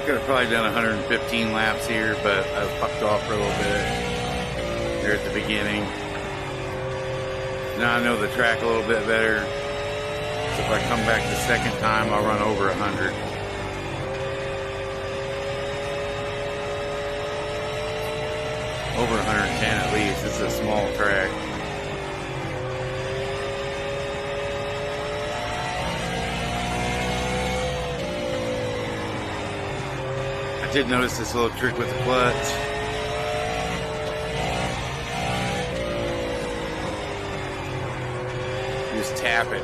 could have probably done 115 laps here, but I fucked off for a little bit here at the beginning. Now I know the track a little bit better, so if I come back the second time, I'll run over 100. Over 110 at least. It's a small track. I did notice this little trick with the clutch. Just tap it.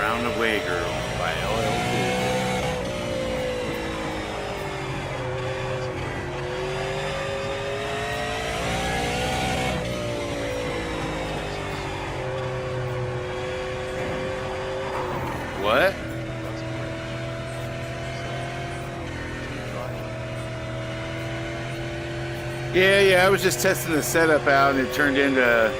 Round Away Girl by LL Cool J. What? Yeah, I was just testing the setup out and it turned into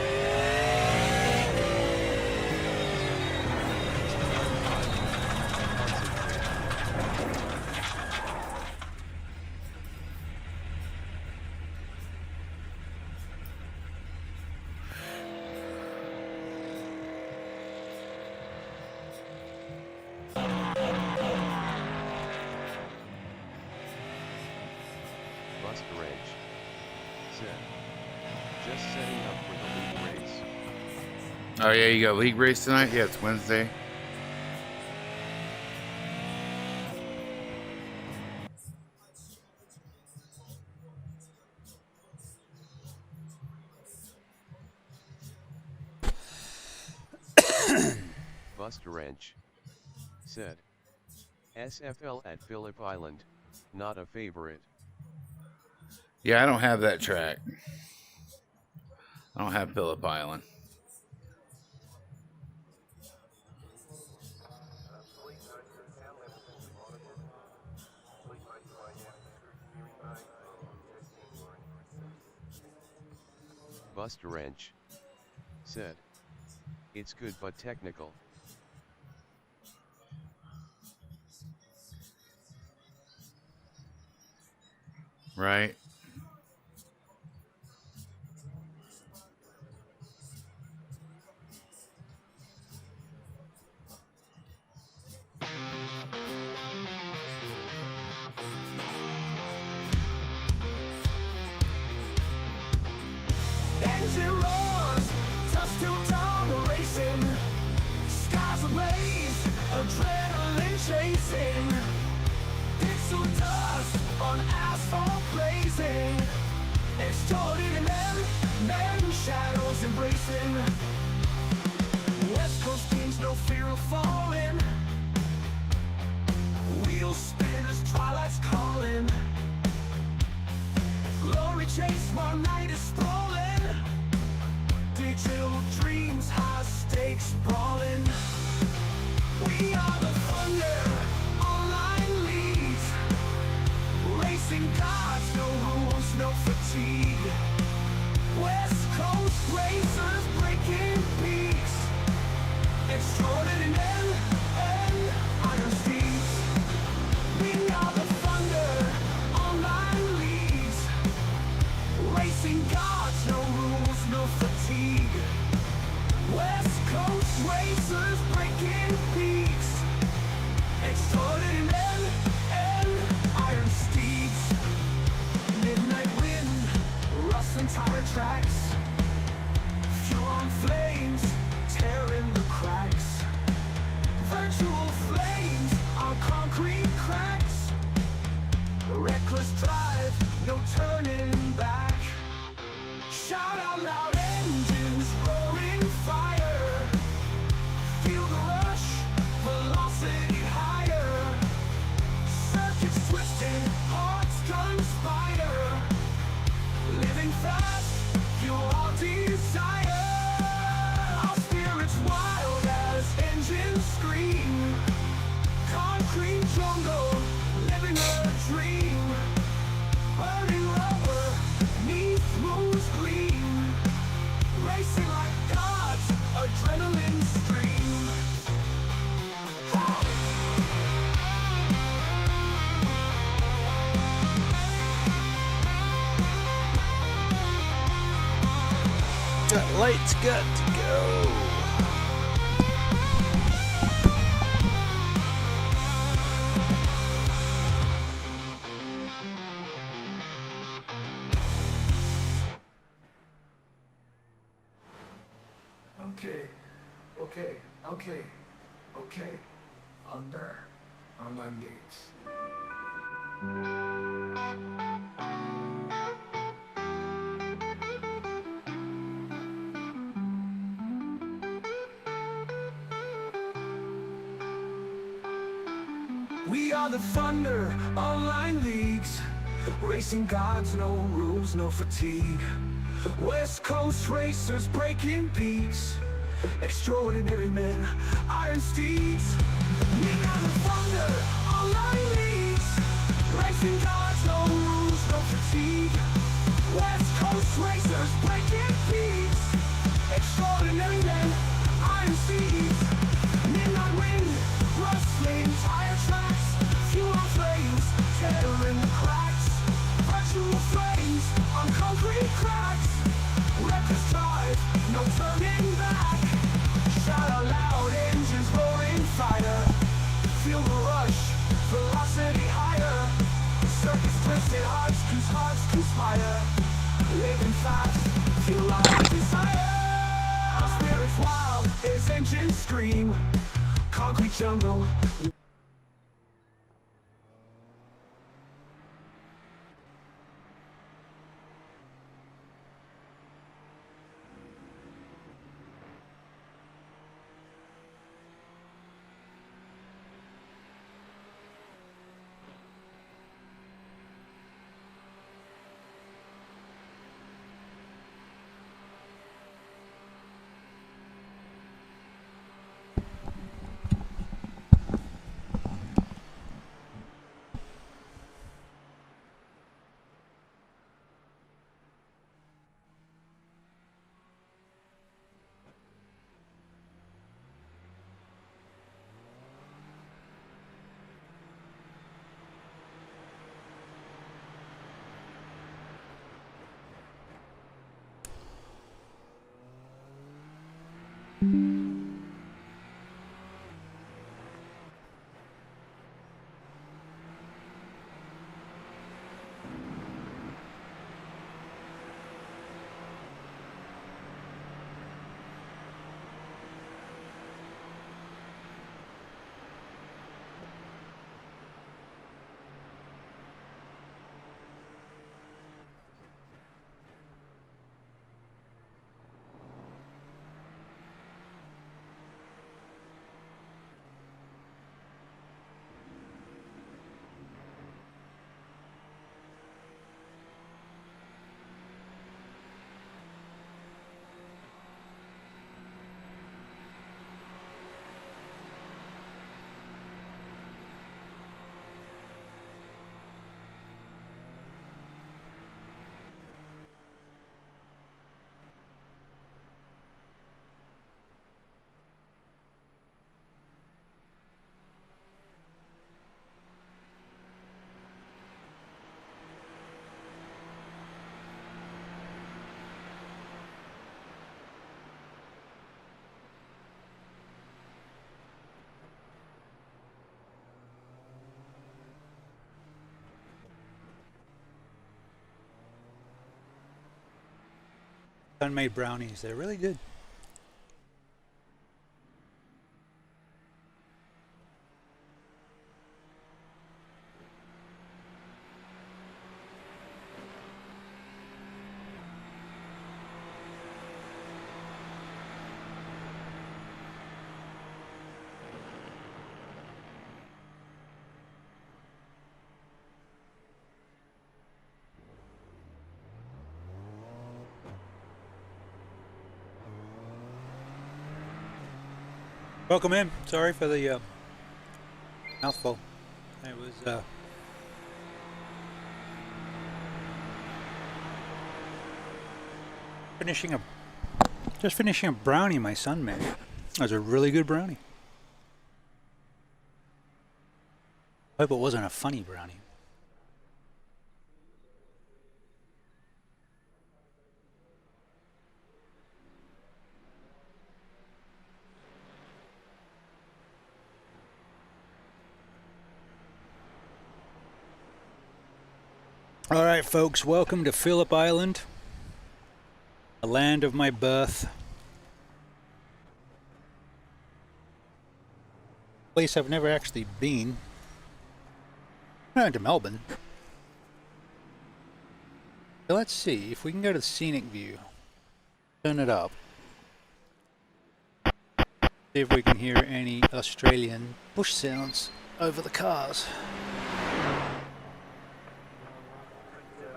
BustaWrench said, just setting up for the league race. Oh yeah, you got league race tonight? Yeah, it's Wednesday. BustaWrench said, SFL at Phillip Island, not a favorite. Yeah, I don't have that track. I don't have Phillip Island. BustaWrench said, it's good but technical. Right. Engine roars, dust to dawn racing, skies ablaze, adrenaline chasing, pixel dust on asphalt blazing, extorted men, shadows embracing, West Coast teams, no fear of falling, wheels spin as twilight's calling, glory chase while night is sprawling, digital dreams, high stakes brawling. We are the thunder, online leads, racing gods, no rules, no fatigue. West Coast racers breaking peaks, extraordinary and iron steeds. We are the thunder, online leads, racing gods, no rules, no fatigue. West Coast racers breaking peaks, extraordinary and iron steeds. Midnight wind, rustling tire tracks, fuel on flames, tearing the cracks. Virtual flames on concrete cracks. Reckless drive, no turning back. Shout out loud, engines roaring fire. Feel the rush, velocity higher. Circuits twisting, hearts conspire. Living fast, fuel our desire. That light's got to go. Okay. Under gates. We are the Thunder online leagues. Racing gods, no rules, no fatigue. West Coast racers breaking peaks. Extraordinary men, iron steeds. We are the Thunder online leagues. Racing gods, no rules, no fatigue. West Coast racers breaking peaks. Extraordinary men, iron steeds. Midnight wind, rustling tire tracks. Fuel on flames, tearing the cracks. Virtual flames on concrete cracks. Reckless drive, no turning back. Shout out loud, engines roaring fire. Feel the rush, velocity higher. Circuits twisted, hearts conspire. Living fast, feel like desire. Our spirits wild, its engines scream. Concrete jungle. Sun-made brownies, they're really good. Welcome in. Sorry for the mouthful. I was just finishing a brownie my son made. That was a really good brownie. I hope it wasn't a funny brownie. Alright folks, welcome to Phillip Island, the land of my birth. Place I've never actually been. I went to Melbourne. So let's see if we can go to the scenic view. Turn it up. See if we can hear any Australian bush sounds over the cars.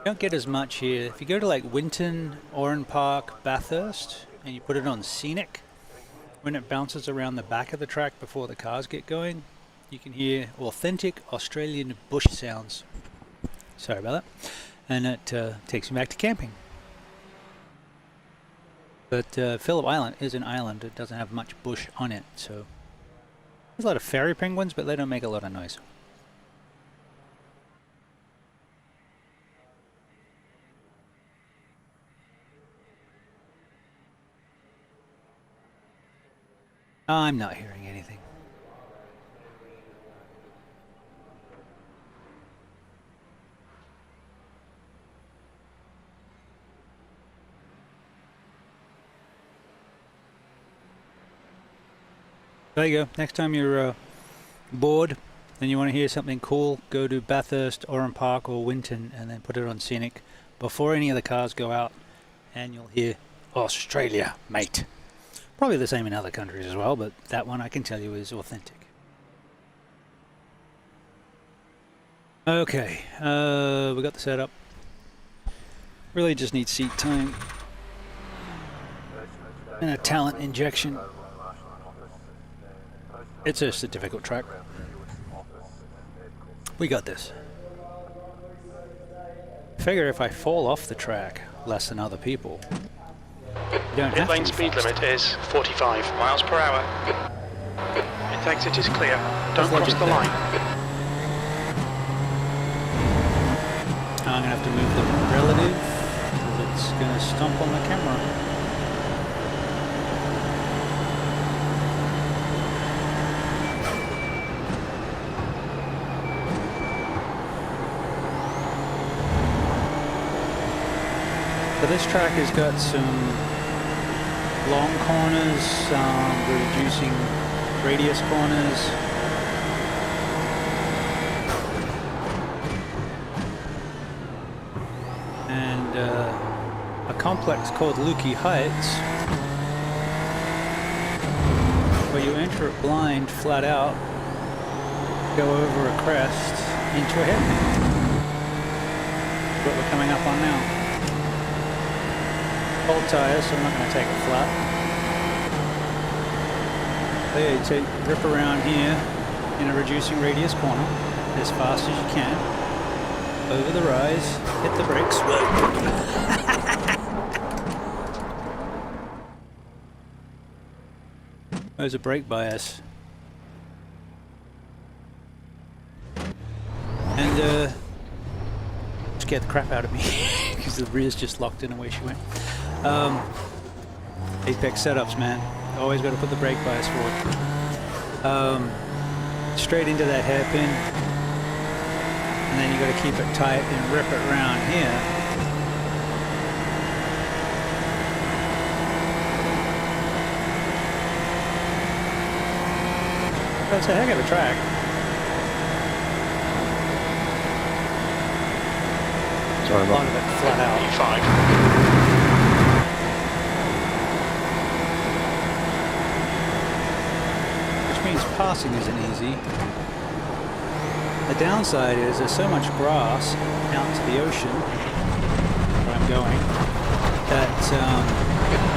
Don't get as much here. If you go to like Winton, Oran Park, Bathurst, and you put it on scenic, when it bounces around the back of the track before the cars get going, you can hear authentic Australian bush sounds. Sorry about that. And it takes me back to camping. But Phillip Island is an island. It doesn't have much bush on it, so there's a lot of fairy penguins, but they don't make a lot of noise. I'm not hearing anything. There you go. Next time you're bored and you want to hear something cool, go to Bathurst, Oran Park or Winton and then put it on scenic before any of the cars go out and you'll hear Australia, mate. Probably the same in other countries as well, but that one I can tell you is authentic. Okay, we got the setup. Really just need seat time and a talent injection. It's just a difficult track. We got this. Figure if I fall off the track less than other people, you don't have Pit lane to speed fast. limit is 45 miles per hour. Its exit is clear. Don't cross the line. I'm gonna have to move the relative because it's gonna stomp on the camera. So this track has got some long corners, reducing radius corners. And a complex called Lukey Heights, where you enter it blind, flat out, go over a crest into a hairpin. That's what we're coming up on now. Old tyres, so I'm not going to take it flat. So yeah, you rip around here in a reducing radius corner as fast as you can. Over the rise, hit the brakes. There's a brake bias. And scared the crap out of me because the rear's just locked in away she went. Apex setups, man. Always got to put the brake bias forward. Straight into that hairpin, and then you got to keep it tight and rip it around here. That's a heck of a track. Sorry, A lot of it flat out. E5. Means passing isn't easy. The downside is there's so much grass out to the ocean where I'm going that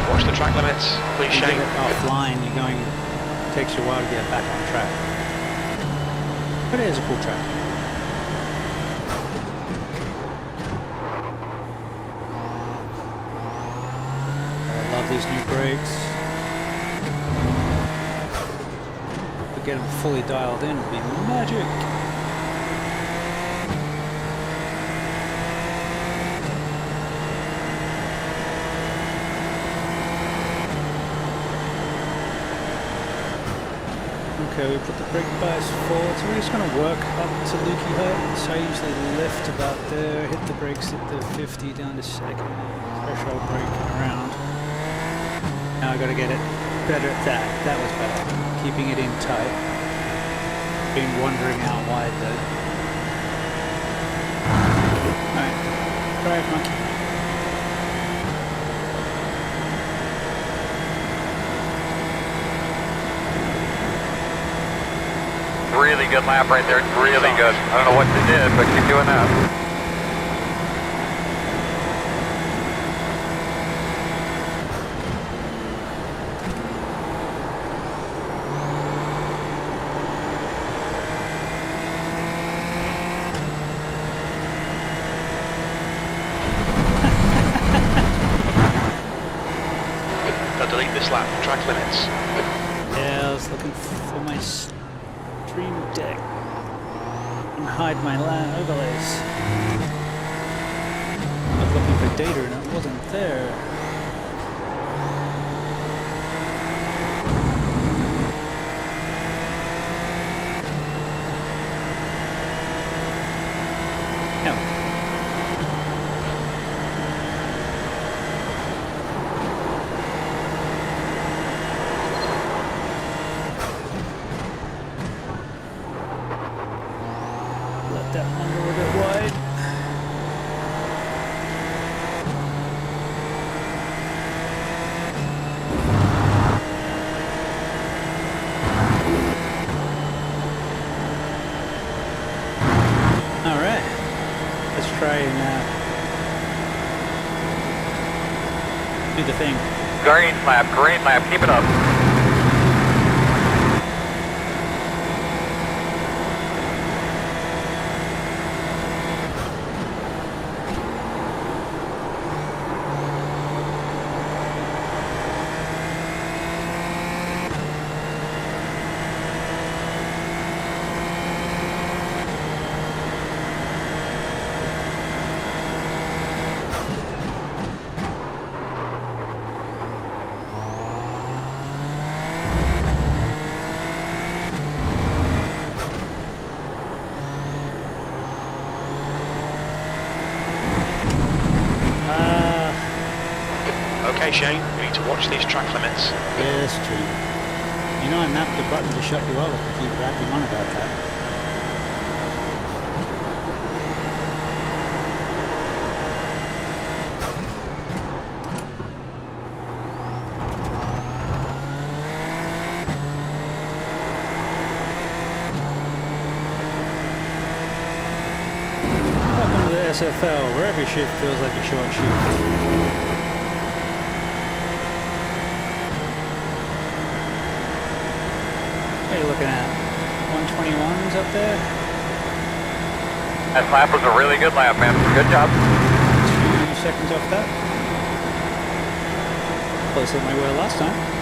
Watch the track limits, please, you get Shane. it offline, it takes you a while to get back on track. But it is a cool track. I love these new brakes. Get them fully dialed in would be magic. Okay, we put the brake bias forward, so we're just going to work up to lukey height. So I usually lift about there, hit the brakes at the 50 down to second, threshold brake and around. Now I got to get it better at that. That was better. Keeping it in tight. Been wondering out wide though. Alright, drive monkey. Really good lap right there, really good. I don't know what you did, but keep doing that. I'll delete this lap, track limits. Yeah, I was looking for my stream deck and hide my LAN overlays. I was looking for data and it wasn't there. No. That one a little bit wide. All right, let's try and do the thing. Green lap, keep it up. Okay, Shane, we need to watch these track limits. Yes, true. You know I mapped the button to shut you off if you keep rapping on about that. Welcome to the SFL, where every shift feels like a short shift. What are you looking at? 121s up there? That lap was a really good lap, man. Good job. 2 seconds off that. Closer than we were last time.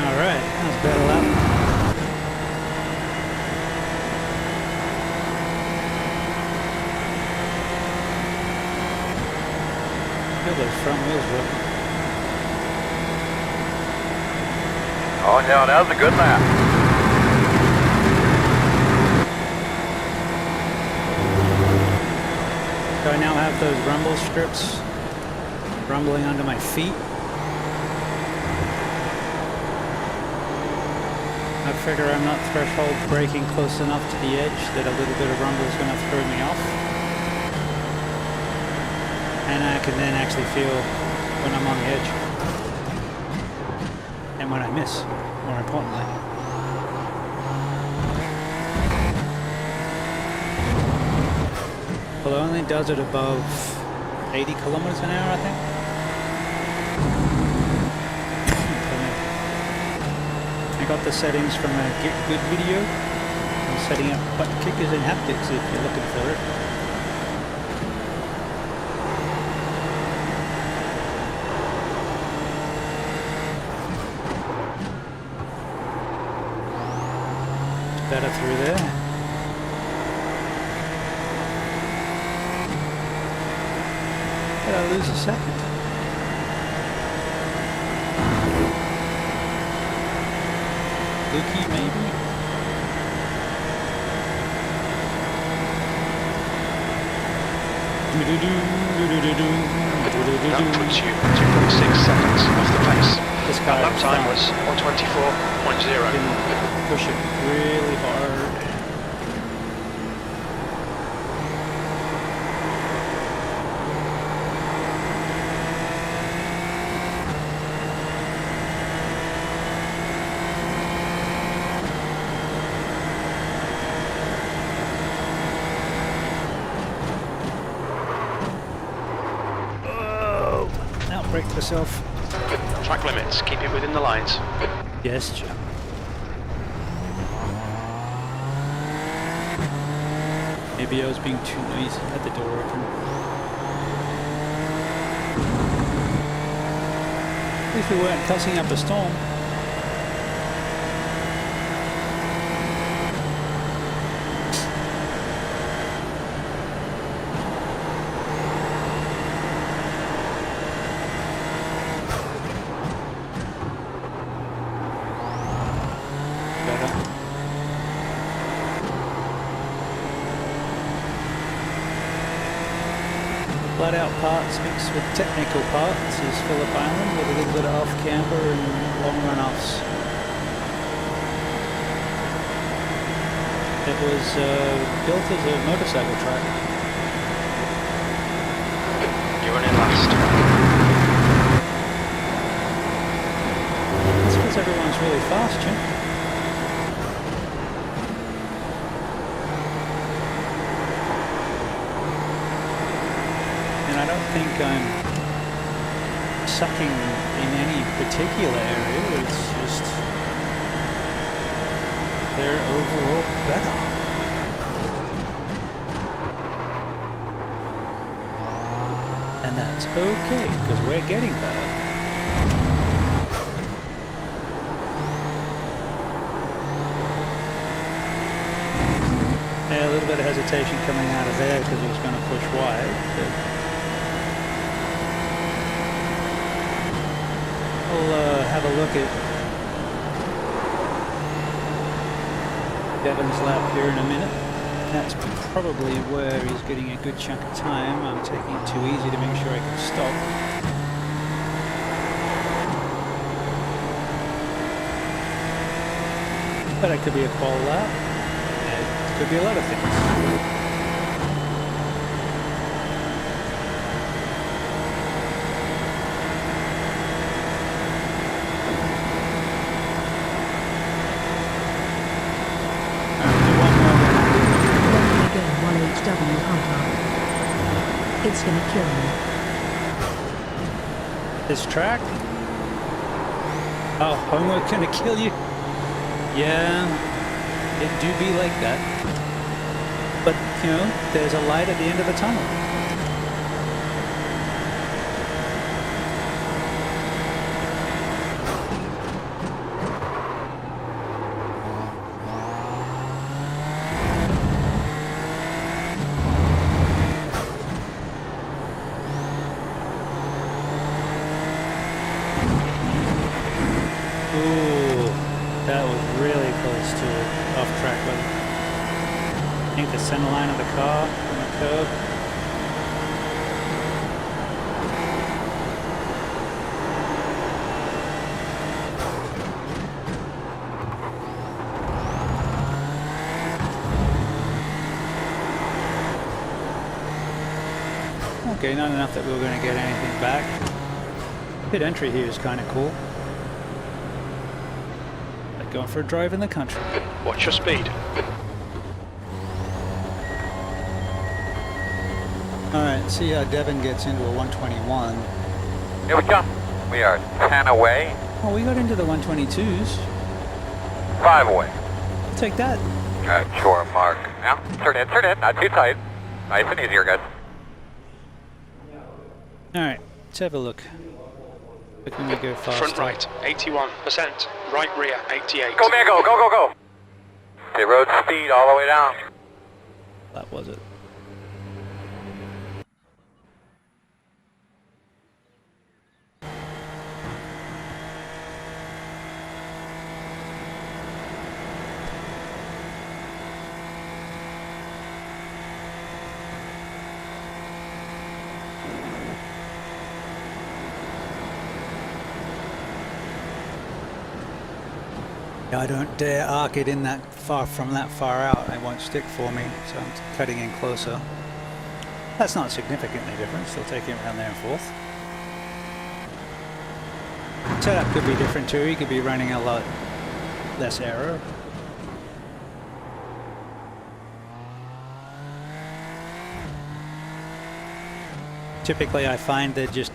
Alright, that was better lap. Feel those front wheels working. Oh no, that was a good lap. So I now have those rumble strips rumbling under my feet. figure I'm not threshold braking close enough to the edge that a little bit of rumble is going to throw me off. And I can then actually feel when I'm on the edge. And when I miss, more importantly. Well, it only does it above 80 kilometers an hour, I think. I got the settings from a Get Good video. I'm setting up butt kickers and haptics if you're looking for it. Better through there. Did I lose a second? Lukey, maybe? That puts you 2.6 seconds off the pace. This car Lap time was 124.0. can push it really hard. Brake myself. Track limits, keep it within the lines. Yes, Joe. Maybe I was being too noisy at the door open. At least we weren't cussing up a storm. Flat out parts mixed with technical parts is Phillip Island with a little bit of off camber and long runoffs. It was built as a motorcycle track. You're running last. That's because everyone's really fast, Jim. I don't think I'm sucking in any particular area, it's just they're overall better. And that's okay, because we're getting better. Yeah, a little bit of hesitation coming out of there because it was going to push wide, but we'll have a look at Devin's lap here in a minute. That's probably where he's getting a good chunk of time. I'm taking it too easy to make sure I can stop. But it could be a qual lap. It could be a lot of things. It's gonna kill me. This track? Oh, homework gonna kill you? Yeah, it do be like that. But, you know, there's a light at the end of the tunnel. Center line of the car on the curb. Okay, not enough that we were going to get anything back. Pit entry here is kind of cool. Like going for a drive in the country. Watch your speed. Alright, see how Devin gets into a 121. Here we come. We are 10 away, Oh, we got into the 122s. 5 away. I'll take that. Shore mark. Now, turn in, not too tight. Nice and easier, guys. Alright, let's have a look. Look when we go fast. Front right, 81%. Right rear, 88. Go, man, go. Hit road speed all the way down. That was it. I don't dare arc it in that far from that far out. It won't stick for me, so I'm cutting in closer. That's not significantly different. Still taking it around there and forth. Setup could be different too. You could be running a lot less aero. Typically, I find they're just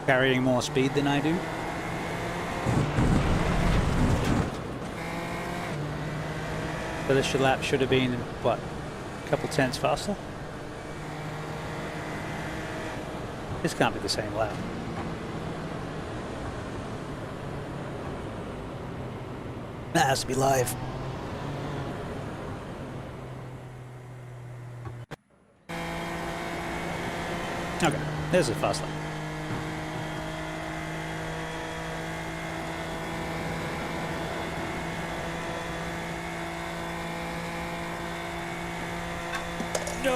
carrying more speed than I do. So this lap should have been, what, a couple tenths faster? This can't be the same lap. That has to be live. Okay, there's a fast lap. No!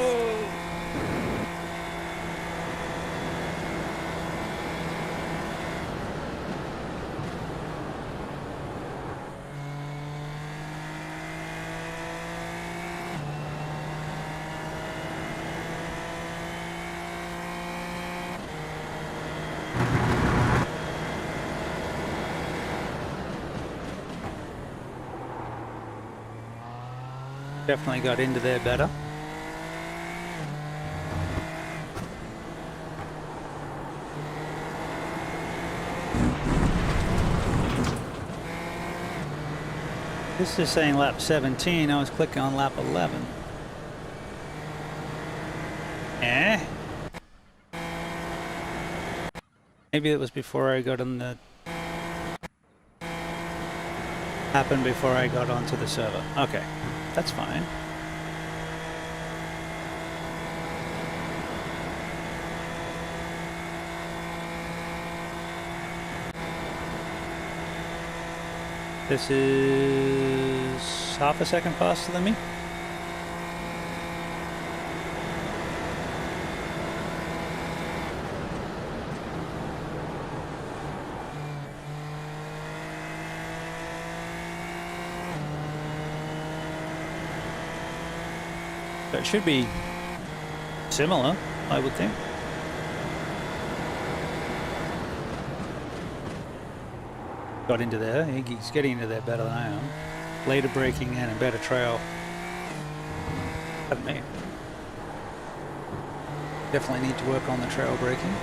Definitely got into there better. This is saying lap 17, I was clicking on lap 11. Eh? Maybe it was before I got on the... Happened before I got onto the server. Okay, that's fine. This is half a second faster than me. So it should be similar, I would think. Got into there. He's getting into there better than I am. Later braking in and better trail. Haven't me. Definitely need to work on the trail braking.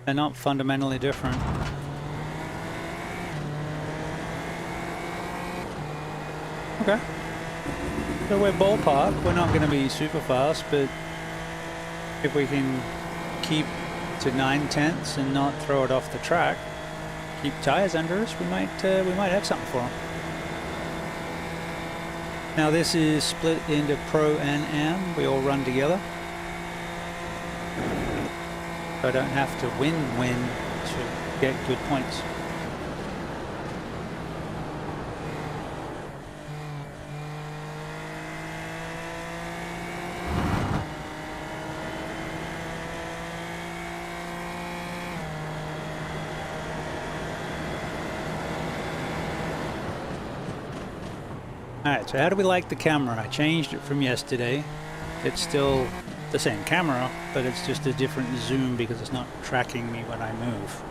They're not fundamentally different. Okay. So we're ballpark. We're not going to be super fast, but if we can keep to 9/10 and not throw it off the track, keep tires under us, we might have something for them. Now this is split into Pro and Am. We all run together. I don't have to win to get good points. Alright, so how do we like the camera? I changed it from yesterday. It's still the same camera, but it's just a different zoom because it's not tracking me when I move.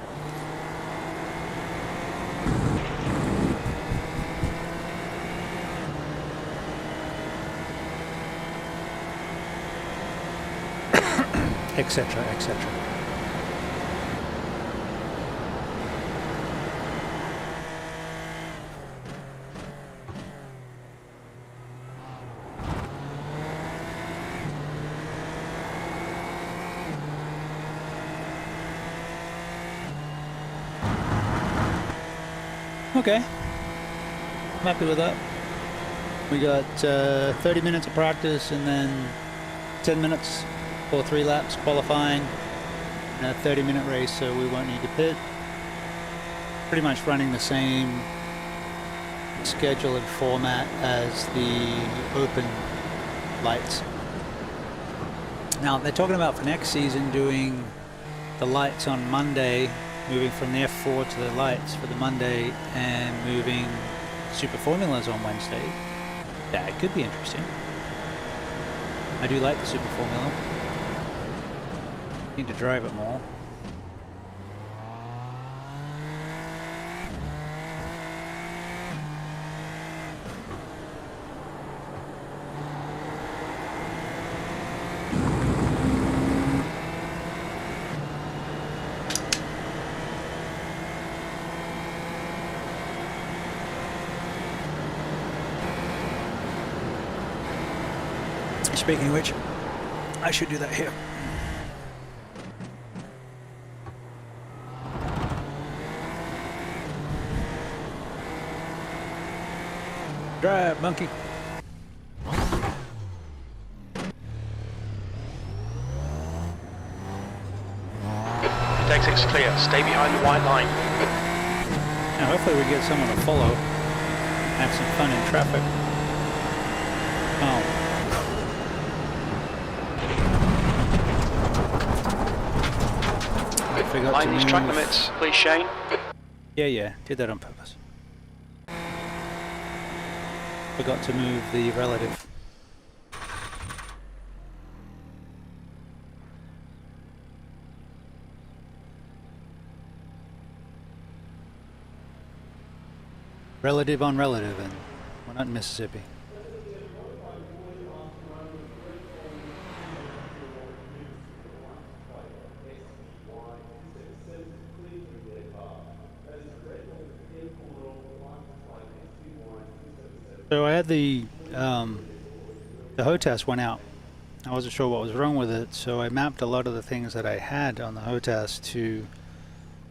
Etc., etc. Okay, I'm happy with that. We got 30 minutes of practice and then 10 minutes for 3 laps qualifying and a 30-minute race, so we won't need to pit. Pretty much running the same schedule and format as the open lights. Now they're talking about for next season doing the lights on Monday, moving from the F4 to the lights for the Monday, and moving Super Formulas on Wednesday. That could be interesting. I do like the Super Formula. Need to drive it more. Speaking of which, I should do that here. Drive, monkey. Pit exit's clear. Stay behind the white line. Now hopefully we get someone to follow. Have some fun in traffic. Oh. Forgot Mind to these track move. limits, please, Shane. Yeah, did that on purpose. Forgot to move the relative. Relative on relative, and we're not in Mississippi. So I had the HOTAS went out. I wasn't sure what was wrong with it, so I mapped a lot of the things that I had on the HOTAS to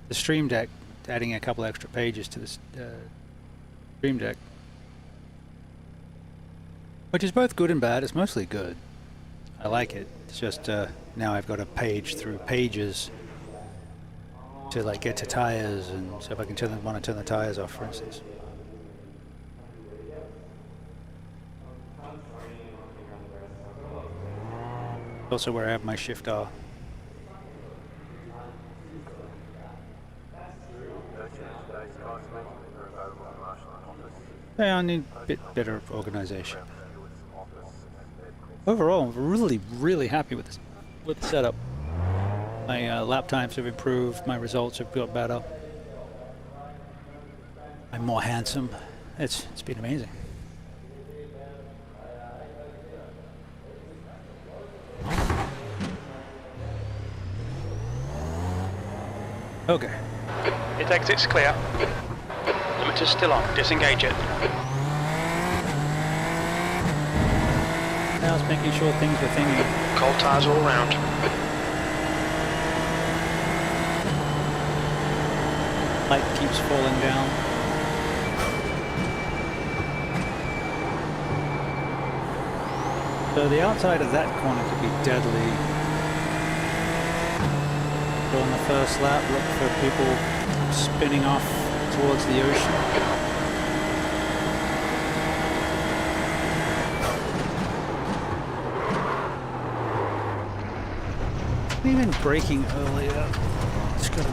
the Stream Deck, adding a couple extra pages to this Stream Deck, which is both good and bad. It's mostly good. I like it. It's just now I've got to page through pages to like get to tires, and so if I can want to turn the tires off, for instance. Also where I have my shift R. Yeah, I need a bit better organization. Overall, I'm really happy with the setup. My lap times have improved, my results have got better. I'm more handsome. It's been amazing. Okay. Pit exit's clear. Limiter's still on. Disengage it. Now it's making sure things are thingy. Cold tires all round. Light keeps falling down. So the outside of that corner could be deadly. So on the first lap, look for people spinning off towards the ocean. Even braking earlier. It's got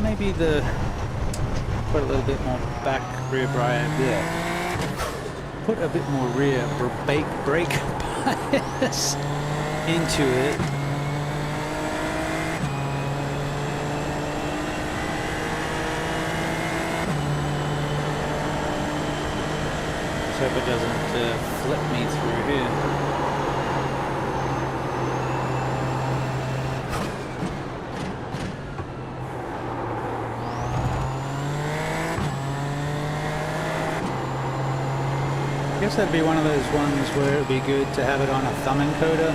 maybe put a little bit more back rear briar there. put a bit more rear brake bias into it. So hope it doesn't flip me through here. I guess that'd be one of those ones where it'd be good to have it on a thumb encoder.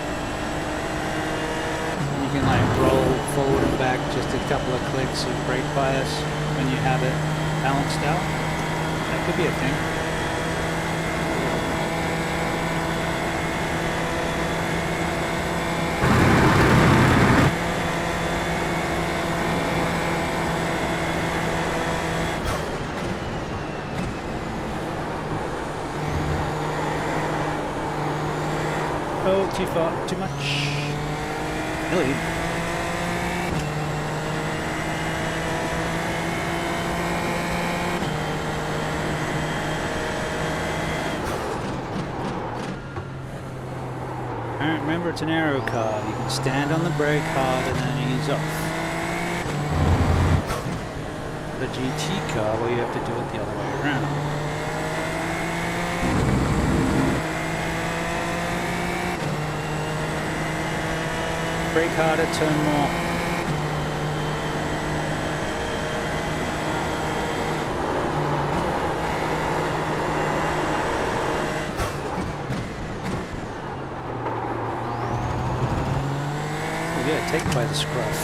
You can like roll forward and back just a couple of clicks of brake bias when you have it balanced out. That could be a thing. Oh, too far, too much. Really? Alright, remember it's an aero car. You can stand on the brake hard and then ease off. The GT car, well, you have to do it the other way around. Brake harder, turn more. Oh yeah, take it by the scruff.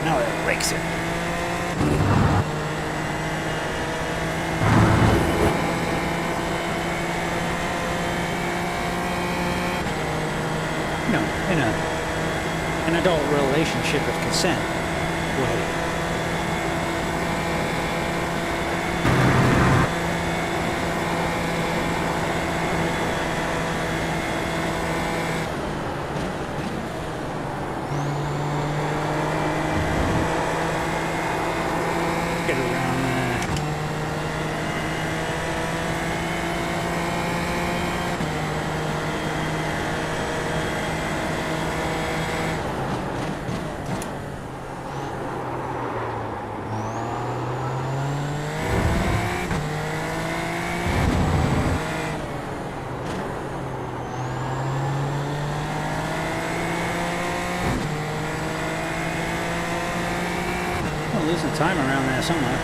Now it rakes it. In an adult relationship of consent way. Get around there. Losing time around there somewhere.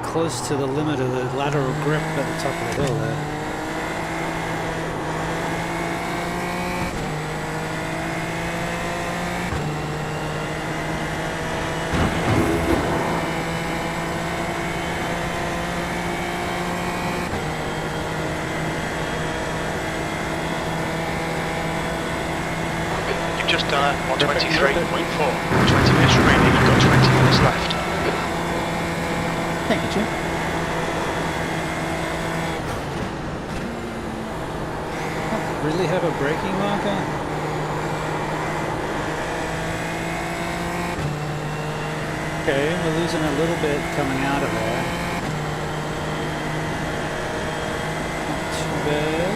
Close to the limit of the lateral grip at the top of the hill there. Just done it on 23.4. 20 minutes remaining, you've got 20 minutes left. Thank you, Jim. Oh, really have a braking marker? Okay, we're losing a little bit coming out of there. Not too bad.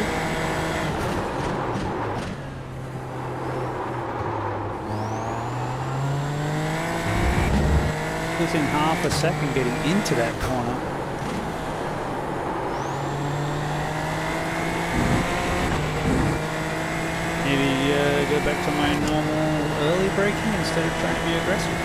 Losing half a second getting into that corner. Maybe go back to my normal early braking instead of trying to be aggressive.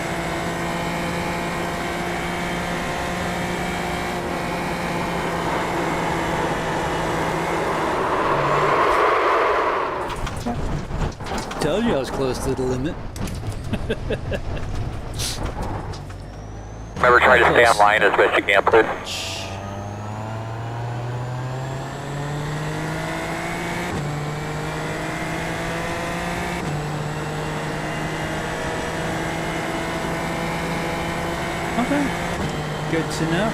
Told you I was close to the limit. Remember, try to stay on line as best you can, please. Okay, good to know.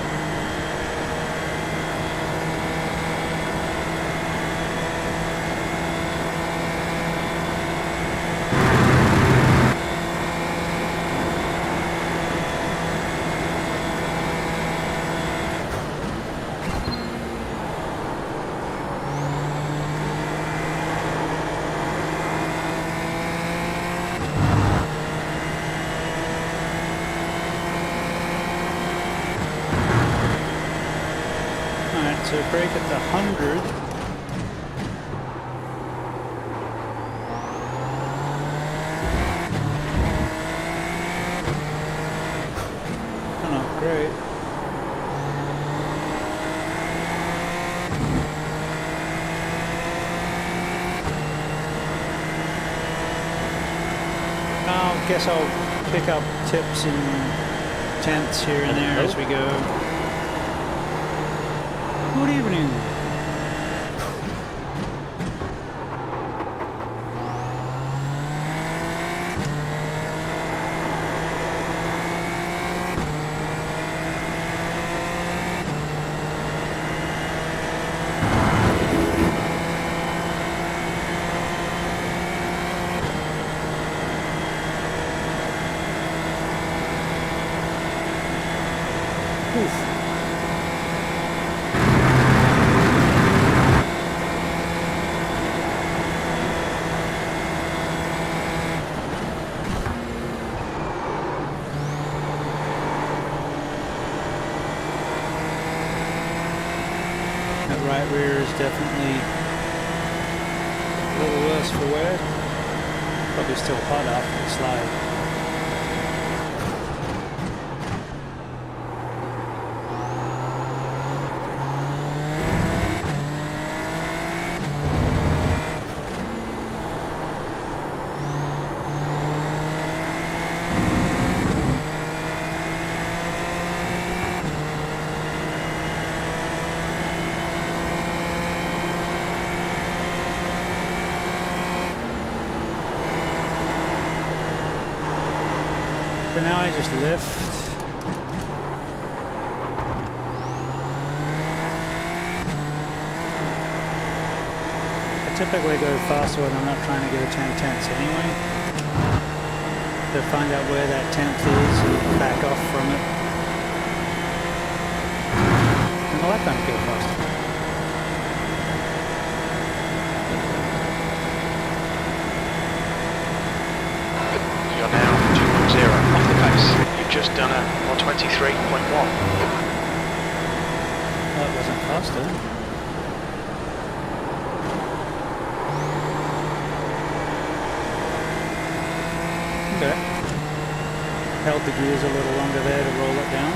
So brake at the 100. Oh, not great. I guess I'll pick up tips and tenths here and there as we go. Good evening. That right rear is definitely a little worse for wear. Probably still hot after the slide. For now I just lift. I typically go faster when I'm not trying to go 10 tenths anyway. To find out where that tenth is and back off from it. And I like that to go faster. You're now 2.0 off the pace. You've just done a 123.1. That wasn't faster. Okay. Held the gears a little longer there to roll it down.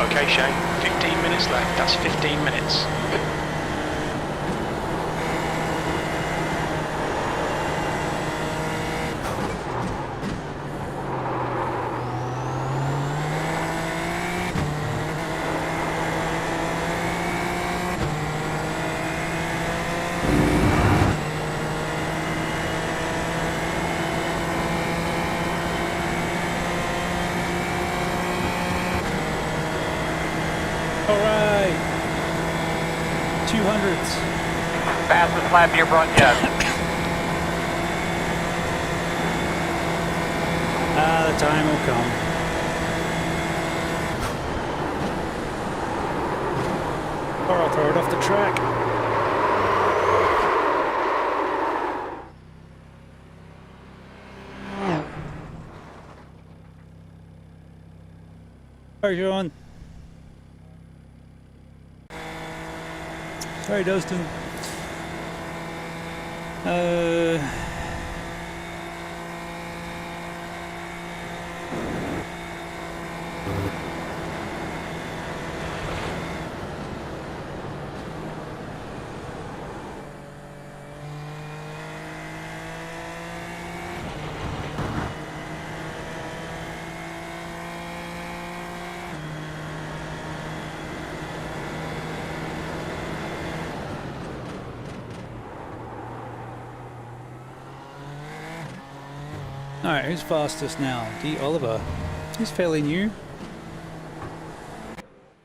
Okay, Shane, 15 minutes left. That's 15 minutes. Alright. 200s. Fastest lap you've run yet. The time will come. Or I'll throw it off the track. How you on? Sorry, Dustin. Alright, who's fastest now? D. Oliver. He's fairly new.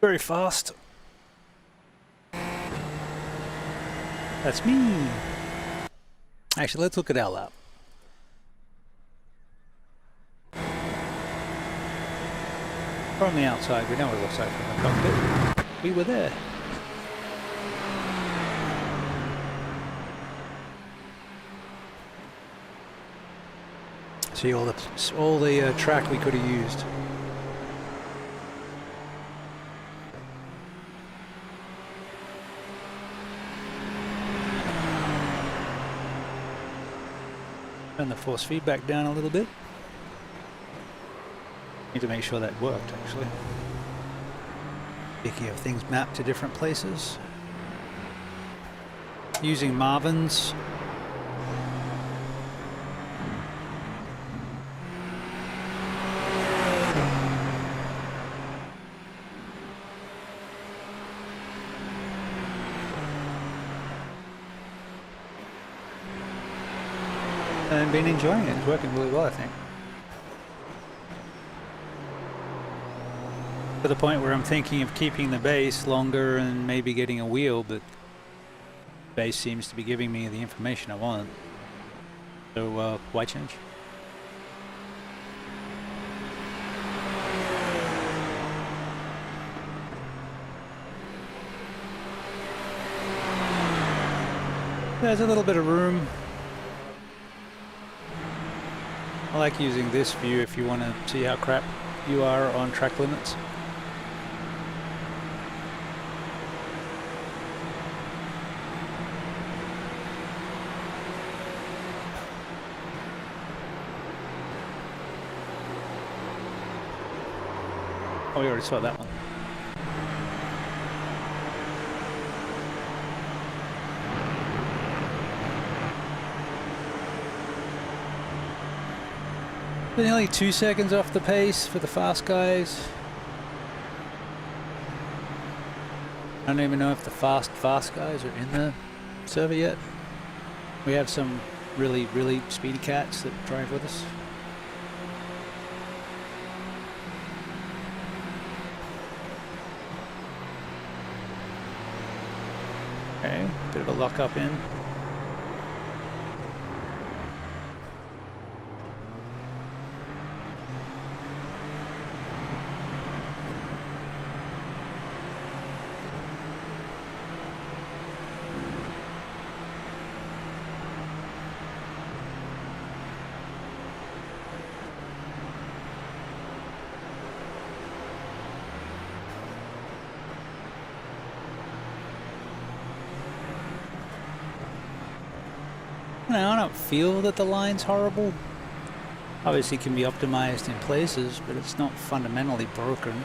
Very fast. That's me. Actually, let's look at our lap. From the outside, we know what it looks like from the cockpit. We were there. See all the track we could have used. Turn the force feedback down a little bit. Need to make sure that worked actually. Speaking of things mapped to different places. Using Marvin's. And been enjoying it. It's working really well, I think. To the point where I'm thinking of keeping the base longer and maybe getting a wheel, but the base seems to be giving me the information I want. So why change? There's a little bit of room. I like using this view if you want to see how crap you are on track limits. Oh, we already saw that one. We're nearly 2 seconds off the pace for the fast guys. I don't even know if the fast guys are in the server yet. We have some really speedy cats that drive with us. Okay, bit of a lock up in. I don't feel that the line's horrible. Obviously it can be optimized in places, but it's not fundamentally broken.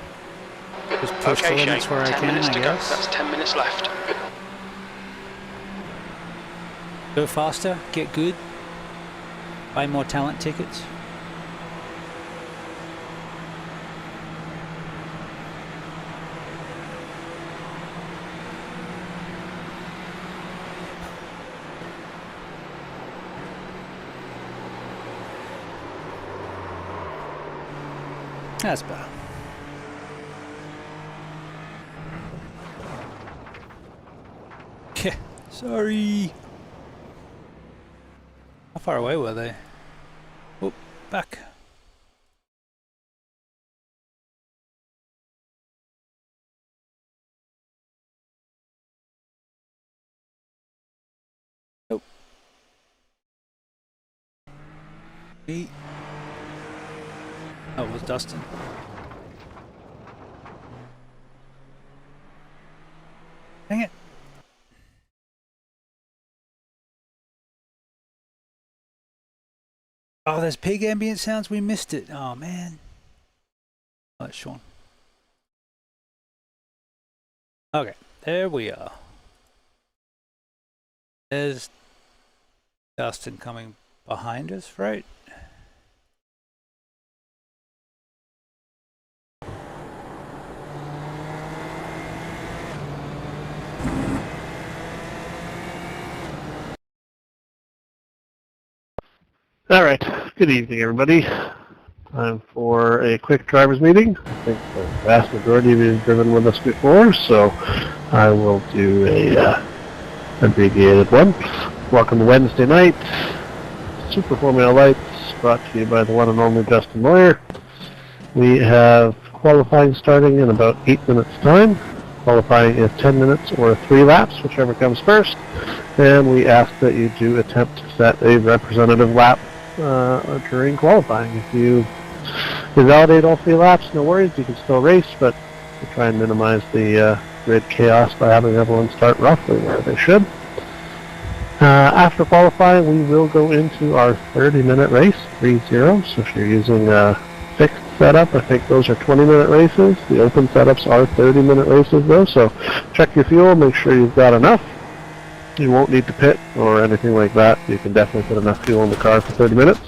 Just push the limits where I can, I guess. That's 10 minutes left. Go faster, get good, buy more talent tickets. That's better. Yeah, sorry. How far away were they? Oh, back. Nope. Me. Oh, it was Dustin. Dang it. Oh, there's pig ambient sounds. We missed it. Oh, man. Oh, that's Sean. Okay, there we are. There's Dustin coming behind us, right? All right. Good evening, everybody. Time for a quick driver's meeting. I think the vast majority of you have driven with us before, so I will do a abbreviated one. Welcome to Wednesday night. Super Formula Lights, brought to you by the one and only Justin Moyer. We have qualifying starting in about 8 minutes time. Qualifying is 10 minutes or 3 laps, whichever comes first. And we ask that you do attempt to set a representative lap during qualifying. If you invalidate all 3 laps, no worries, you can still race, but we try and minimize the grid chaos by having everyone start roughly where they should. After qualifying, we will go into our 30-minute race, 3-0. So if you're using a fixed setup, I think those are 20-minute races. The open setups are 30-minute races, though. So check your fuel, make sure you've got enough. You won't need to pit or anything like that. You can definitely put enough fuel in the car for 30 minutes.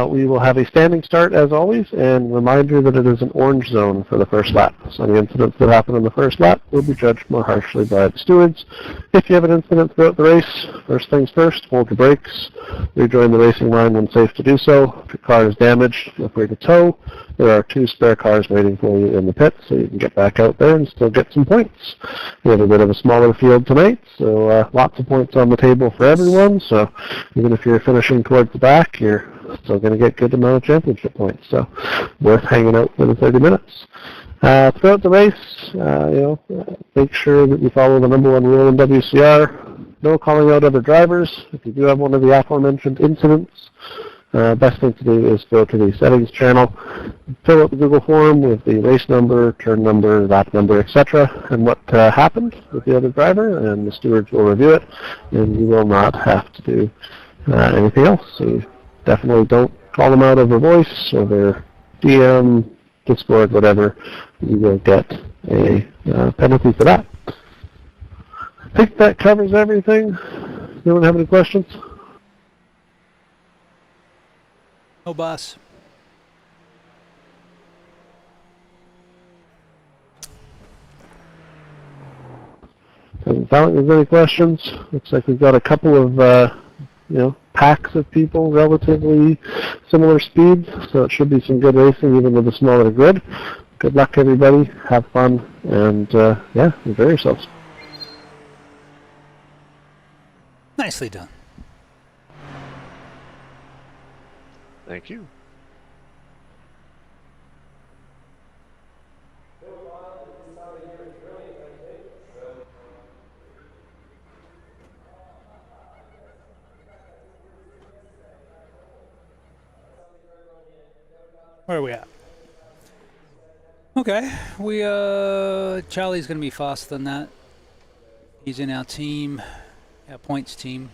We will have a standing start as always, and reminder that it is an orange zone for the first lap. So any incidents that happen in the first lap will be judged more harshly by the stewards. If you have an incident throughout the race, first things first, hold your brakes, rejoin the racing line when safe to do so. If your car is damaged, feel free to tow. There are 2 spare cars waiting for you in the pit, so you can get back out there and still get some points. We have a bit of a smaller field tonight, so lots of points on the table for everyone. So even if you're finishing towards the back, you're still going to get good amount of championship points. So worth hanging out for the 30 minutes. Throughout the race, make sure that you follow the #1 rule in WCR. No calling out other drivers. If you do have one of the aforementioned incidents, best thing to do is go to the settings channel, fill out the Google form with the race number, turn number, lap number, etc., and what happened with the other driver, and the stewards will review it, and you will not have to do anything else. So you definitely don't call them out over voice, over DM, Discord, whatever. You will get a penalty for that. I think that covers everything. Anyone have any questions? No, boss. Doesn't sound like there's any questions. Looks like we've got a couple of, packs of people relatively similar speed, so it should be some good racing even with a smaller grid. Good luck, everybody. Have fun, and enjoy yourselves. Nicely done. Thank you. Where are we at? Okay, Charlie's going to be faster than that. He's in our team, our points team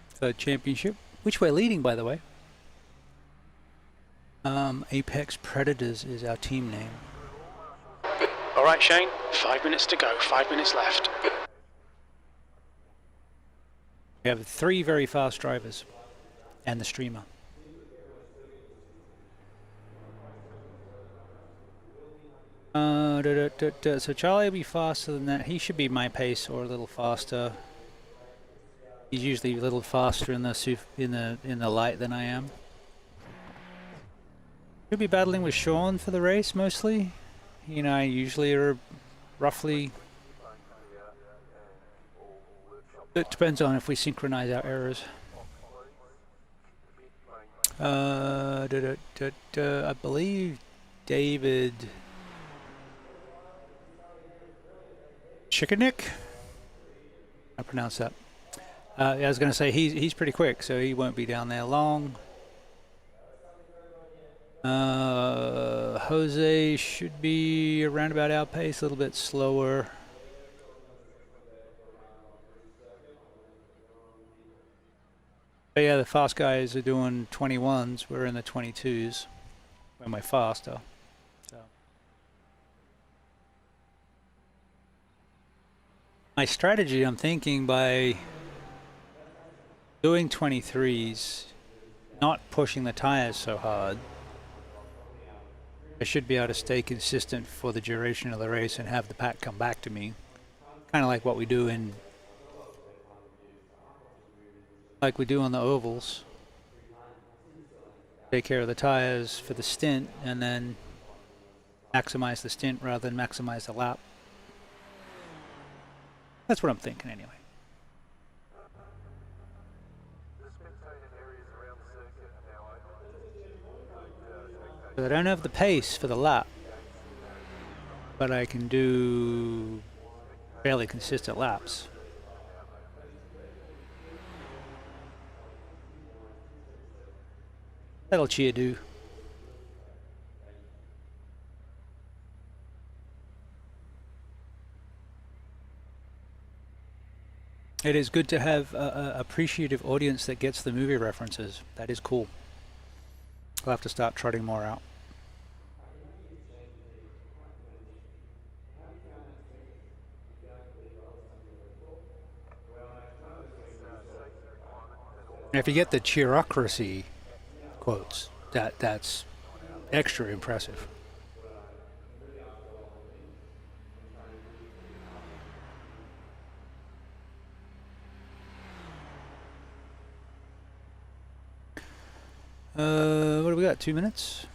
for championship, which we're leading, by the way. Apex Predators is our team name. All right, Shane, 5 minutes to go, 5 minutes left. We have 3 very fast drivers and the streamer. So Charlie will be faster than that. He should be my pace or a little faster. He's usually a little faster in the light than I am. Could be battling with Sean for the race mostly. I usually are roughly. It depends on if we synchronize our errors. I believe David Chickenik? I pronounce that. I was going to say he's pretty quick, so he won't be down there long. Jose should be around about our pace, a little bit slower. But yeah, the fast guys are doing 21s. We're in the 22s. When we're faster. So. My strategy, I'm thinking by doing 23s, not pushing the tires so hard, I should be able to stay consistent for the duration of the race and have the pack come back to me. Kind of like what we do on the ovals. Take care of the tires for the stint and then maximize the stint rather than maximize the lap. That's what I'm thinking anyway. But I don't have the pace for the lap, but I can do fairly consistent laps. That'll cheer do. It is good to have a appreciative audience that gets the movie references. That is cool. I'll have to start trotting more out. And if you get the cheerocracy quotes, that's extra impressive. What do we got? 2 minutes?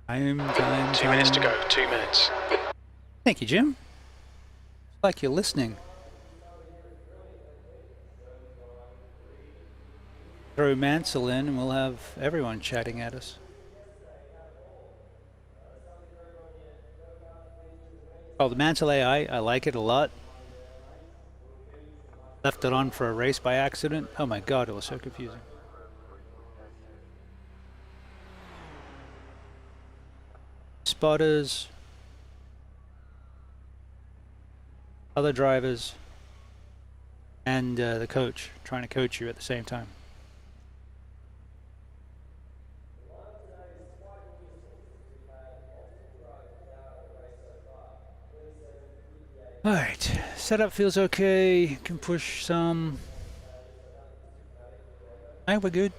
Time. 2 minutes to go. 2 minutes. Thank you, Jim. It's like you're listening. Throw Mansell in and we'll have everyone chatting at us. Oh, the Mansell AI, I like it a lot. Left it on for a race by accident. Oh my god, it was so confusing. Spotters. Other drivers. And the coach trying to coach you at the same time. Alright, setup feels okay, can push some. Hey, we're good.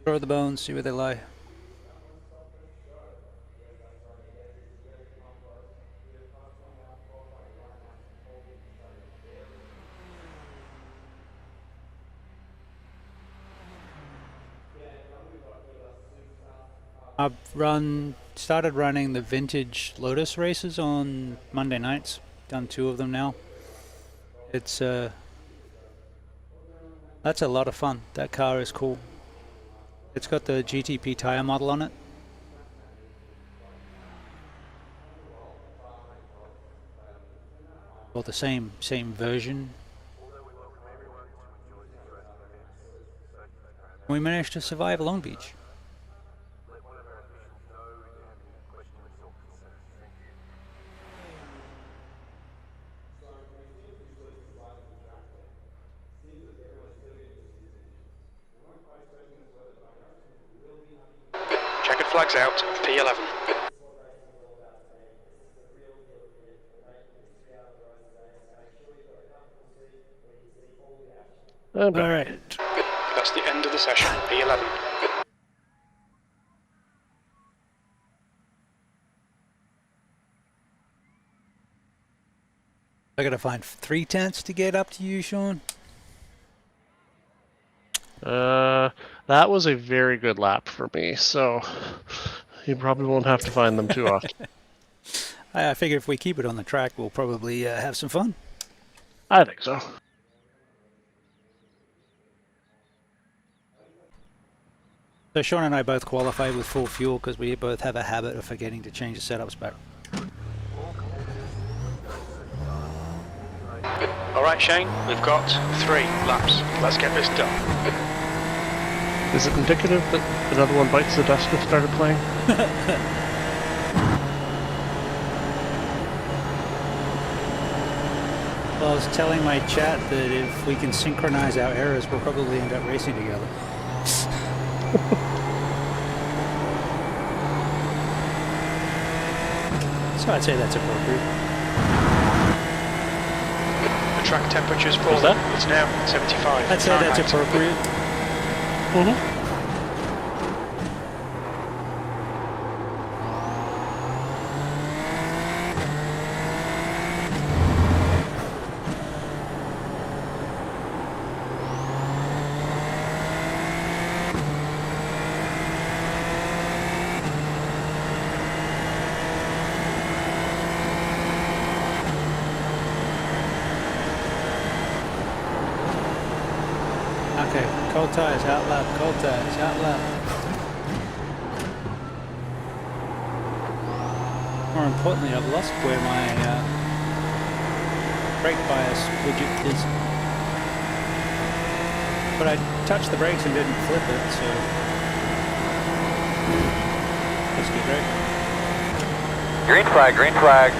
Throw the bones, see where they lie. I've started running the vintage Lotus races on Monday nights. Done 2 of them now. It's that's a lot of fun. That car is cool. It's got the GTP tire model on it. Or the same version. We managed to survive Long Beach. Checkered flags out. P11. All right. That's the end of the session. P11. I gotta find 3/10 to get up to you, Sean. That was a very good lap for me, so you probably won't have to find them too often. I figure if we keep it on the track, we'll probably have some fun. I think so. So Sean and I both qualified with full fuel because we both have a habit of forgetting to change the setups back. Alright, Shane, we've got 3 laps. Let's get this done. Is it indicative that another one bites the dust and started playing? Well, I was telling my chat that if we can synchronize our errors, we'll probably end up racing together. So I'd say that's appropriate. The track temperature's fallen. that? It's now 75. I'd say that's Fahrenheit. appropriate. Mm-hmm. Okay, cold tires, out lap, cold tires, out lap. More importantly, I've lost where my brake bias widget is. But I touched the brakes and didn't flip it, so that's good, right? Green flag, green flag.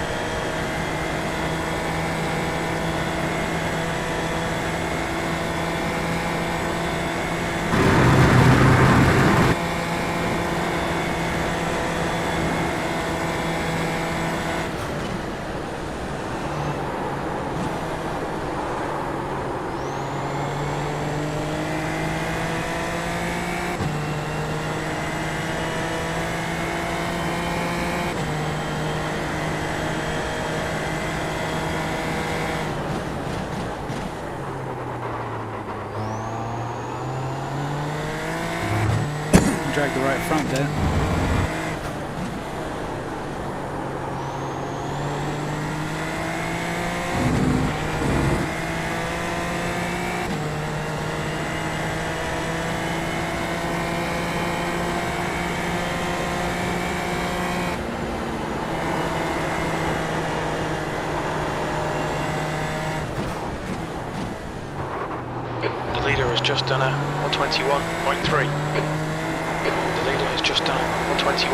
Drag the right front there. The leader has just done a 121.3. The leader has just done 121.3.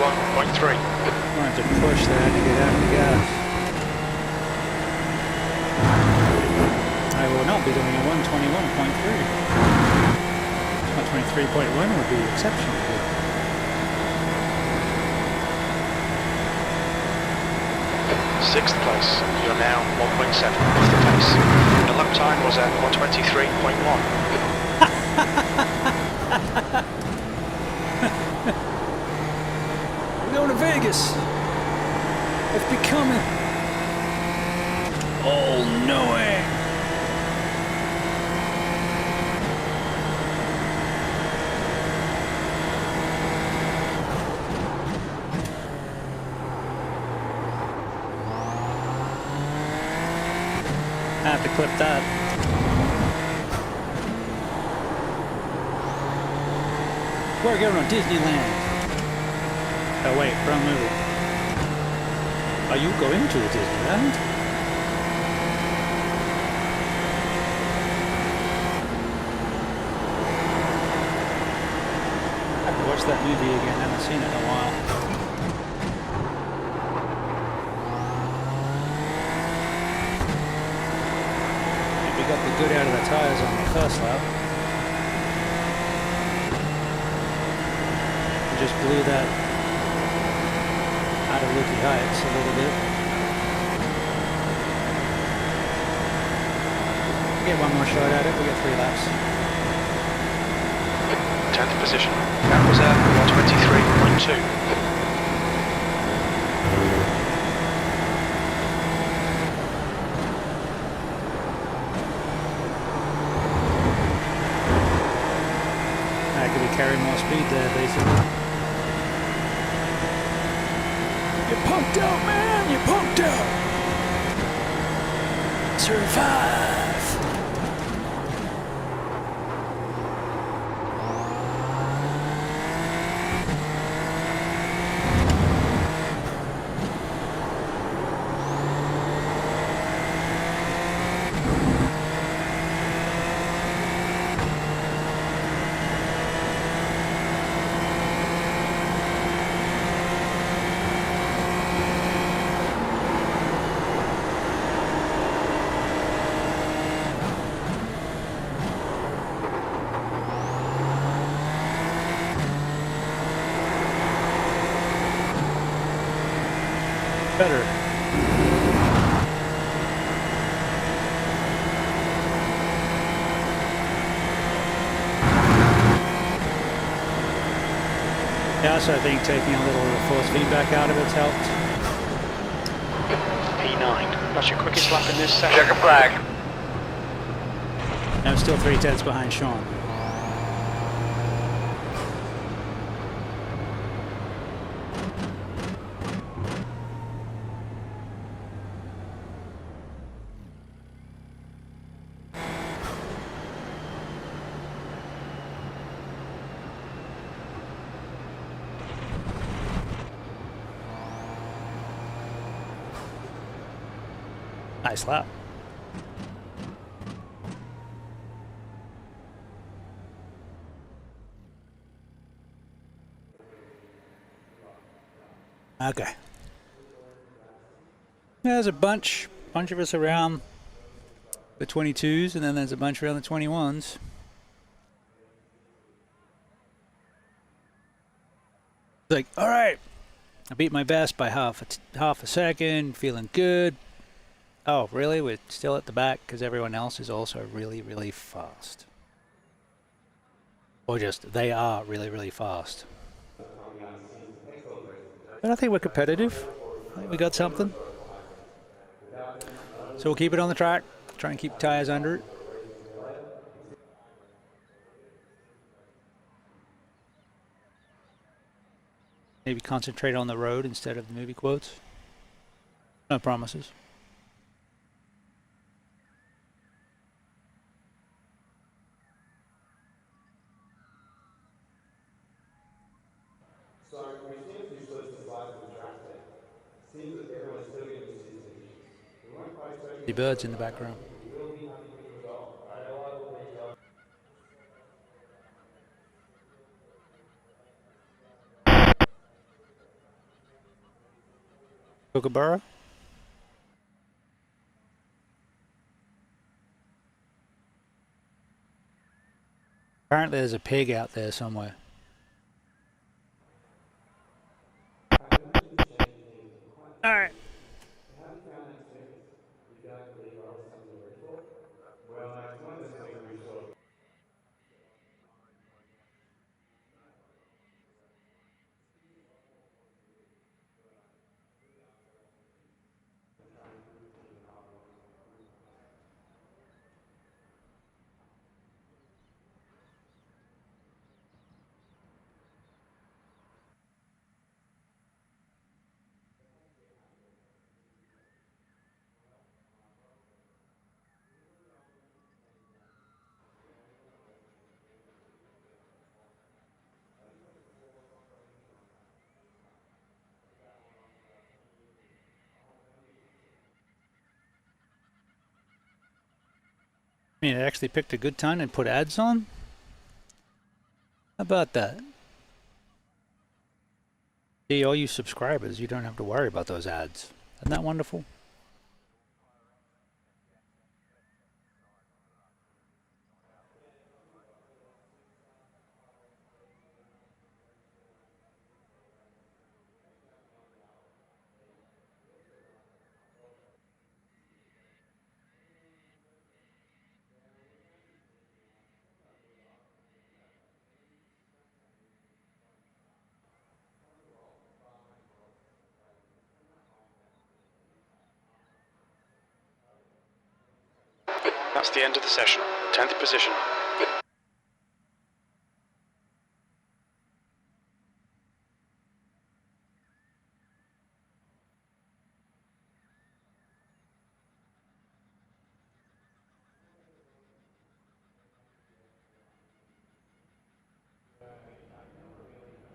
Wanted to push that to get out of the gas. I will not be doing a 121.3. 123.1 would be exceptionally good. Sixth place. You're now 1.7 off the pace. The lap time was at 123.1. We're going to Vegas. Let's be coming. All knowing. I have to clip that. We're going to Disneyland. Oh wait, wrong movie. Are you going to Disneyland? I have to watch that movie again. I haven't seen it in a while. We got the good out of the tires on the first lap. We just blew that out of Lucky Heights a little bit. We get one more shot at it, we get 3 laps. 10th position. That was at 123.2. I could be carrying more speed there, basically. You're punked out, man! You're punked out! Survive! Better. Yeah, so I think taking a little force feedback out of it's helped. P9. That's your quickest lap in this session. Check a flag. I'm still 3/10 behind Sean. Nice lap. Okay. There's a bunch of us around the 22s, and then there's a bunch around the 21s. Like, all right, I beat my best by half a second, feeling good. Oh, really? We're still at the back because everyone else is also really, really fast. Or just, they are really, really fast. But I think we're competitive. I think we got something. So we'll keep it on the track. Try and keep tires under it. Maybe concentrate on the road instead of the movie quotes. No promises. The birds in the background. Kookaburra? Apparently there's a pig out there somewhere. Alright. I mean, it actually picked a good time and put ads on? How about that? See, all you subscribers, you don't have to worry about those ads. Isn't that wonderful? That's the end of the session. 10th position.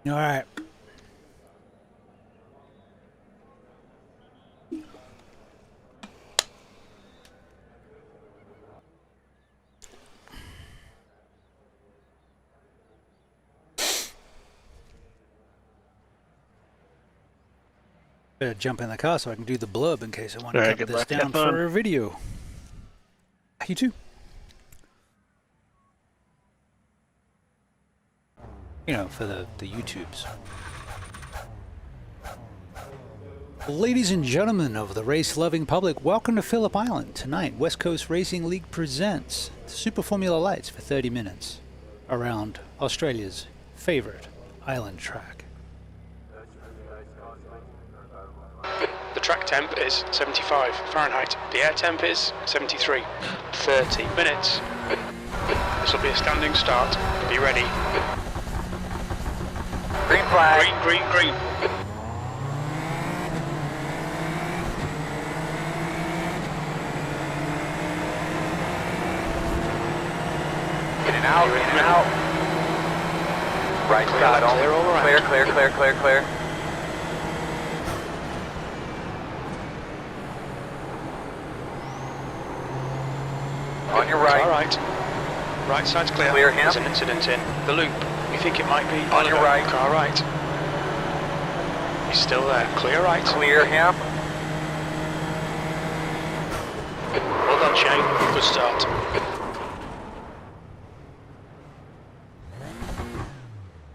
All right. Better jump in the car so I can do the blurb in case I want to cut this down for a video. You too. You know, for the YouTubes. Ladies and gentlemen of the race-loving public, welcome to Phillip Island. Tonight, West Coast Racing League presents Super Formula Lights for 30 minutes around Australia's favorite island track. The track temp is 75 Fahrenheit. The air temp is 73. 30 minutes. This will be a standing start. Be ready. Green flag. Green, green, green. In and out, in and out. Right side on. Clear all around. Clear, clear, clear, clear, clear. Right side's clear. Clear him. There's an incident in the loop. We think it might be On your right. Car right. He's still there. Clear right. Clear him. Well done, Shane. Good start.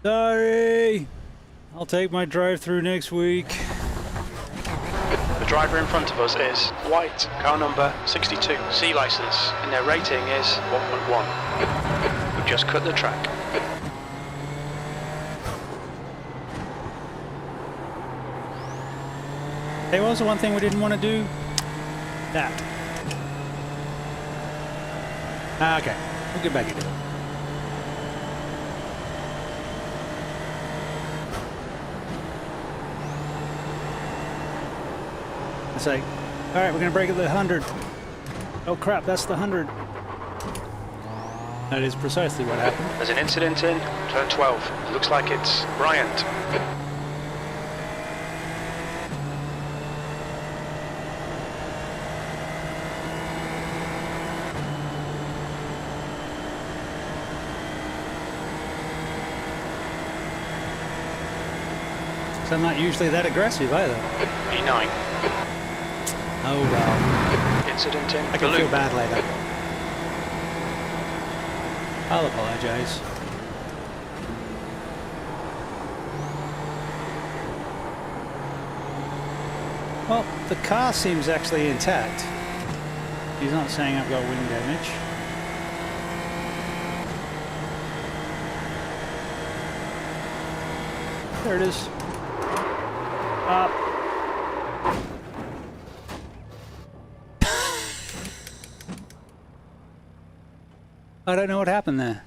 Sorry. I'll take my drive-through next week. The driver in front of us is white, car number 62, C license, and their rating is 1.1. We've just cut the track. Hey, what was the one thing we didn't want to do? That. Ah, okay, we'll get back into it. It's like, all right, we're gonna break at the 100. Oh crap, that's the 100. That is precisely what happened. There's an incident in turn 12. It looks like it's Bryant. So I'm not usually that aggressive either. E9. Oh well. Incident in I the can feel loop. bad later. I'll apologize. Well, the car seems actually intact. He's not saying I've got wing damage. There it is. Up. I don't know what happened there.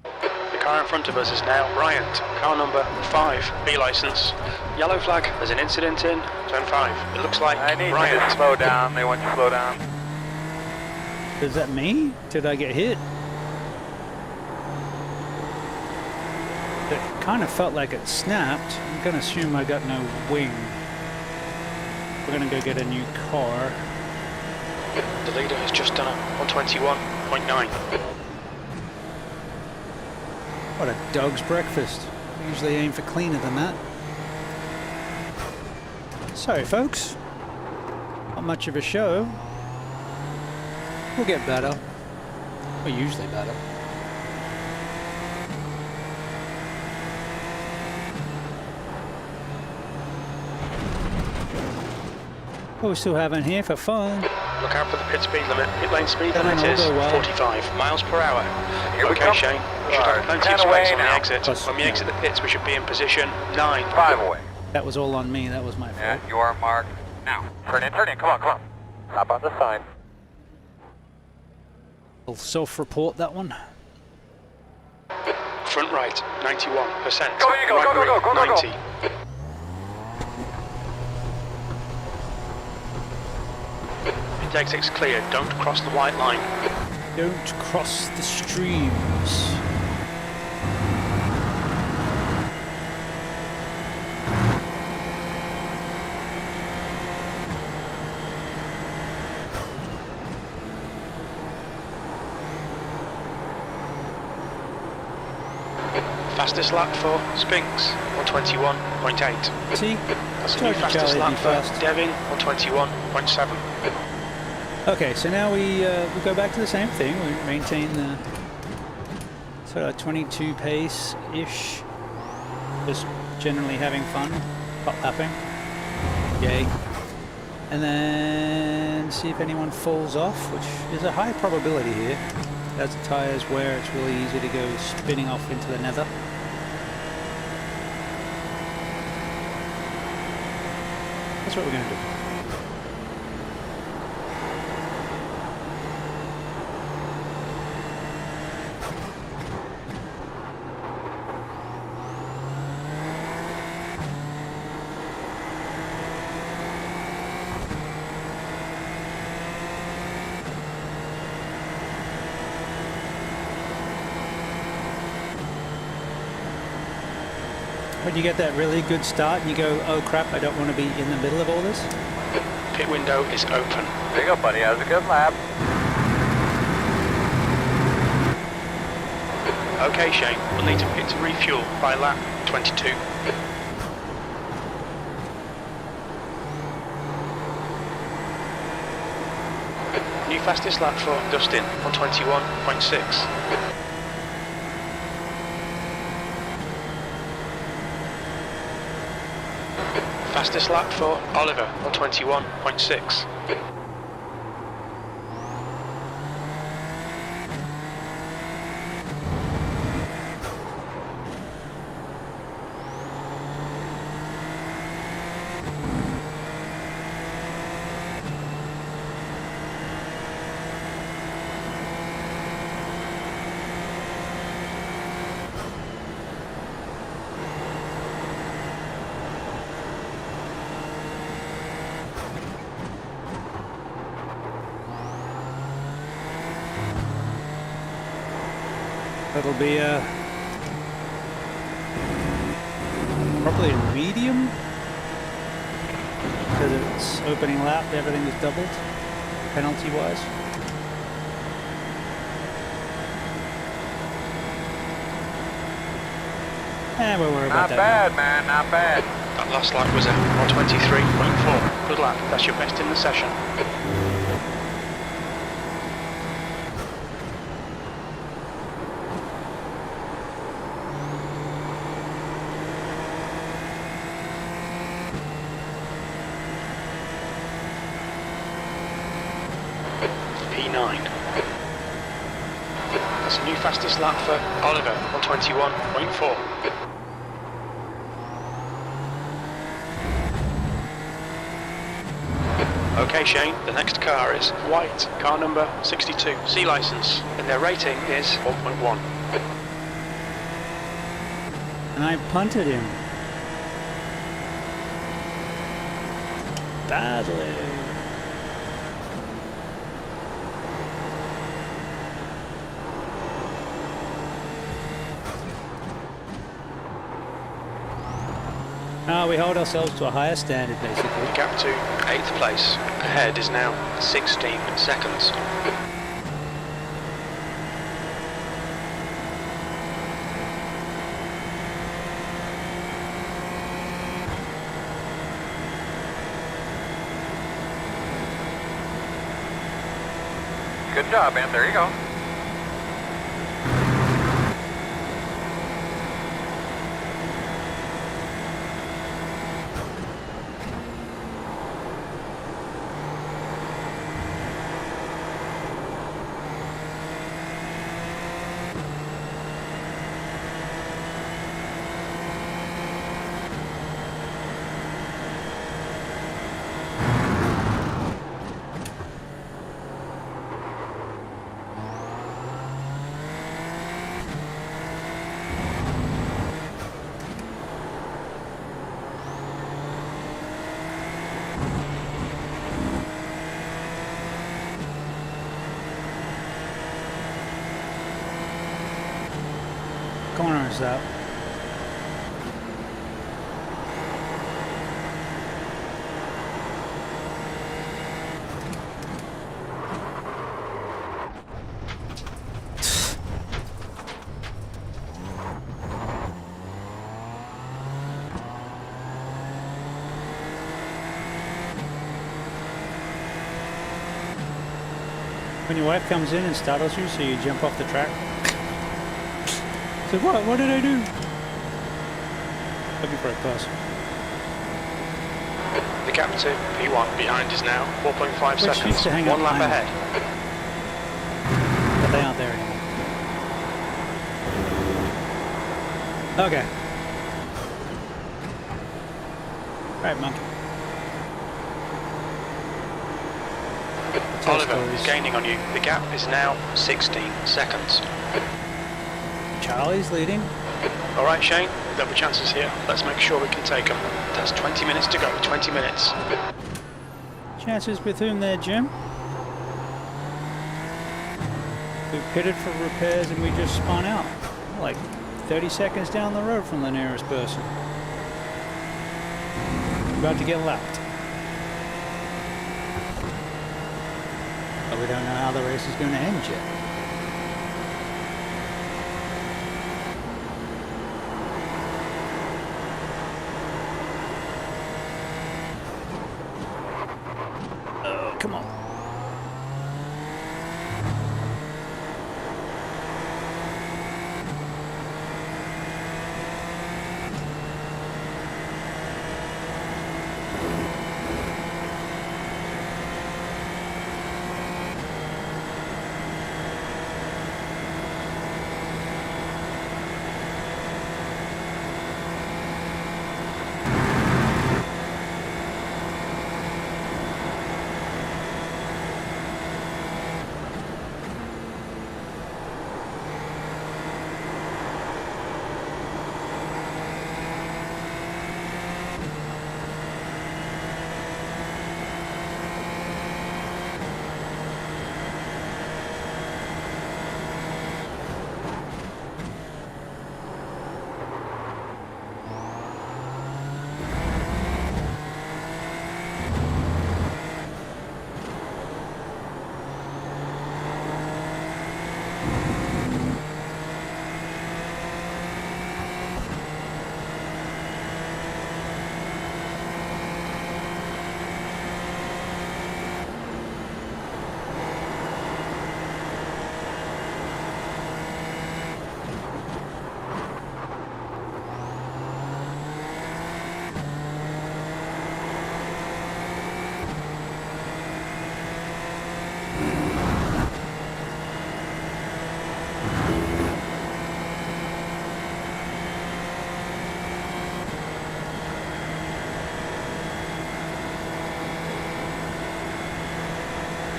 The car in front of us is now Bryant, car number 5, B license. Yellow flag, there's an incident in turn 5. It looks like I need you Bryant. to slow down. They want you to slow down. Is that me? Did I get hit? It kind of felt like it snapped. I'm gonna assume I got no wing. We're gonna go get a new car. The leader has just done a 121.9. What a dog's breakfast. I usually aim for cleaner than that. Sorry folks. Not much of a show. We'll get better. We're usually better. What we're still having here for fun. Look out for the pit speed limit. Pit lane speed That limit might is all go well. 45 miles per hour. Here we Okay, come. Shane. We should have plenty of 10 away space on the now. exit. Plus, When we yeah. exit the pits, we should be in position 9. 5 away. That was all on me. That was my fault. Yeah, you are marked. Now, turn in, come on, come on. Stop on the sign. I'll self-report that one. Front right, 91%. Go, you go, right go, go, rear, go, go, go, go. 90. Pit exit's clear. Don't cross the white line. Don't cross the streams. Fastest lap for Spinks, 121.8. See? That's the Told new you fastest Charlie'd lap be for fast. Devin, 121.7. Okay, so now we go back to the same thing. We maintain the sort of 22 pace-ish. Just generally having fun, hot lapping. Yay. And then see if anyone falls off, which is a high probability here. As the tyres wear, it's really easy to go spinning off into the nether. That's what we're going to do. When you get that really good start and you go, oh crap, I don't want to be in the middle of all this. Pit window is open. There you go, buddy. That was a good lap. Okay, Shane, we'll need to pit to refuel by lap 22. New fastest lap for Dustin on 21.6. Fastest lap for Oliver on 21.6. That'll be probably a medium because it's opening lap. Everything is doubled penalty wise. We'll worry about Not that. bad, man, not bad. That last lap was a 123.4. Good lap, that's your best in the session. P9. That's a new fastest lap for Oliver on 21.4. Okay, Shane, the next car is white, car number 62, C license, and their rating is 4.1. And I punted him. Badly. We hold ourselves to a higher standard, basically. The gap to 8th place ahead is now 16 seconds. Good job, man. There you go. Corners out. When your wife comes in and startles you, so you jump off the track. So what did I do? Looking for a pass. The gap to P1 behind is now 4.5 Which used seconds. to hang One up lap behind. ahead. But they aren't there anymore. Okay. Right, monkey. Oliver is gaining on you. The gap is now 16 seconds. Charlie's leading. All right, Shane, double chances here. Let's make sure we can take them. That's 20 minutes to go. 20 minutes. Chances with whom there, Jim? We pitted for repairs and we just spun out. Like 30 seconds down the road from the nearest person. About to get lapped. But we don't know how the race is going to end yet.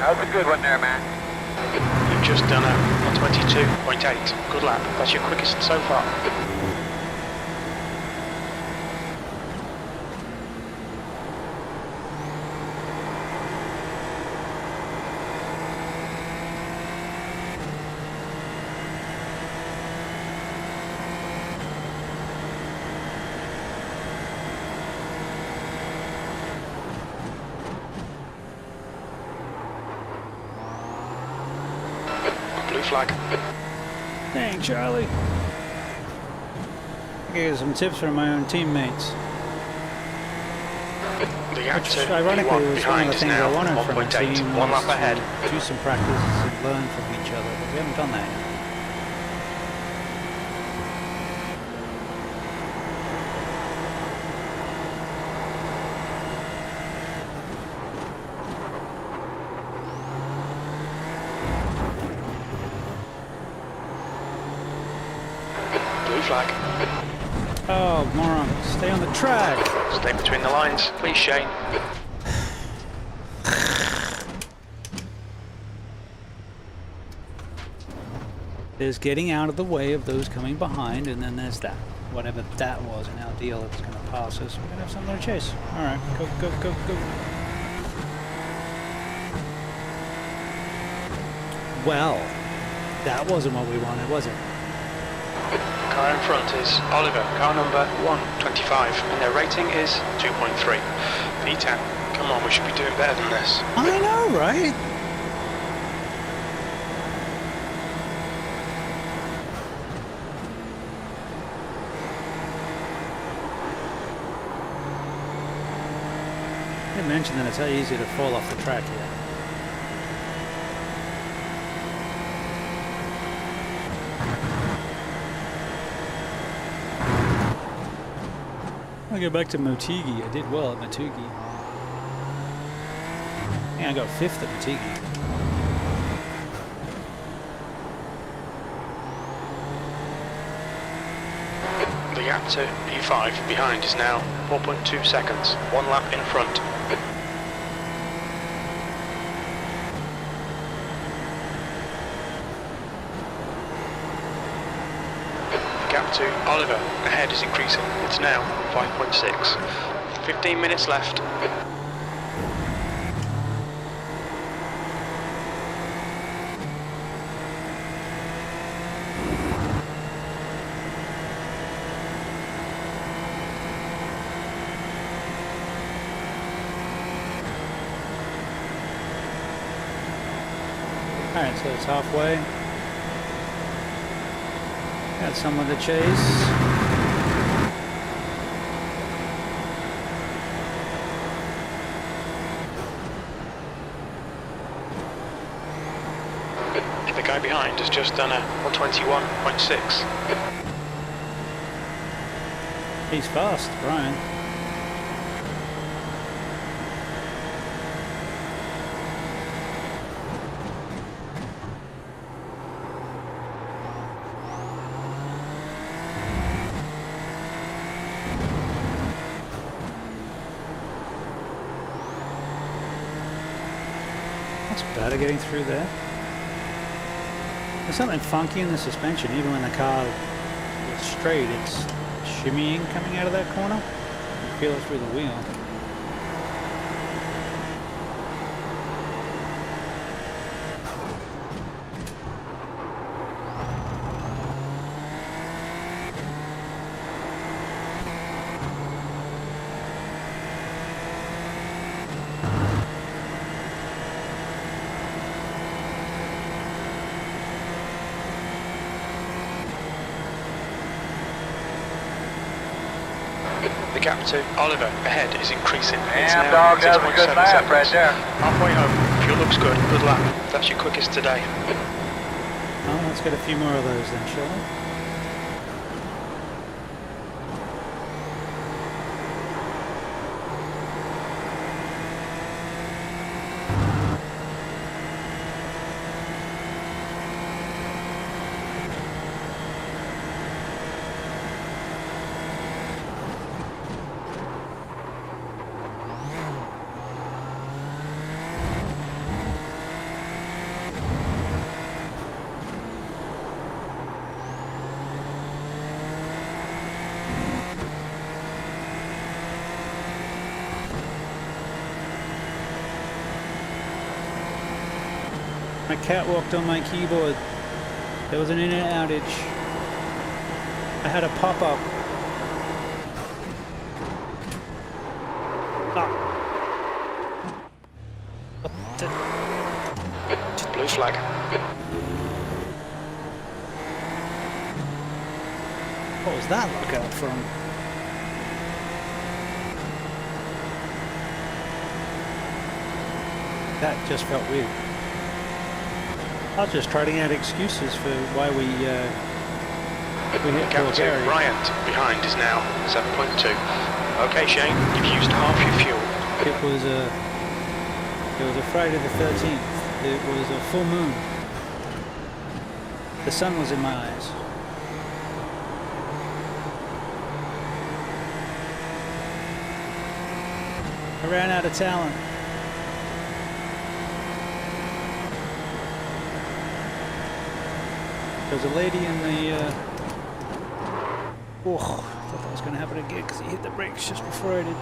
That was a good one there, man. You've just done a 122.8. Good lap. That's your quickest so far. Blue flag. Dang, Charlie. I gave some tips from my own teammates. The gap Which, to ironically, P1 was one of behind the is things I now wanted from a 1.8. team. One was lap ahead. to do some practice and learn from each other, but we haven't done that yet. Blue flag. Oh, moron. Stay on the track. Stay between the lines. Please, Shane. There's getting out of the way of those coming behind, and then there's that. Whatever that was in our deal that's going to pass us. We're going to have something to chase. Alright, go, go, go, go. Well, that wasn't what we wanted, was it? Car in front is Oliver, car number 125, and their rating is 2.3. P10, come on, we should be doing better than this. I know, right? I didn't mention that it's how easy to fall off the track here. I'll go back to Motegi. I did well at Motegi. Yeah, I got 5th at Motegi. The gap to P5 behind is now 4.2 seconds, one lap in front. The gap to Oliver ahead is increasing, it's now 5.6. 15 minutes left. Alright, so it's halfway. Got someone to chase. The guy behind has just done a 121.6. He's fast, Brian. That's better getting through there. There's something funky in the suspension, even when the car is straight, it's shimmying coming out of that corner. You feel it through the wheel. The gap to Oliver ahead is increasing. It's Damn, now dog, that was a good 6.7 lap seconds. right there. Halfway home. Fuel looks good. Good lap. That's your quickest today. Oh, let's get a few more of those then, shall we? My cat walked on my keyboard. There was an internet outage. I had a pop-up. Blue flag. What was that lookout from? That just felt weird. I was just trying out excuses for why we hit Captain Bulgaria. Bryant behind is now 7.2. Okay, Shane, you've used half your fuel. It was a Friday the 13th. It was a full moon. The sun was in my eyes. I ran out of talent. There's a lady in the oh, I thought that was going to happen again because he hit the brakes just before I did.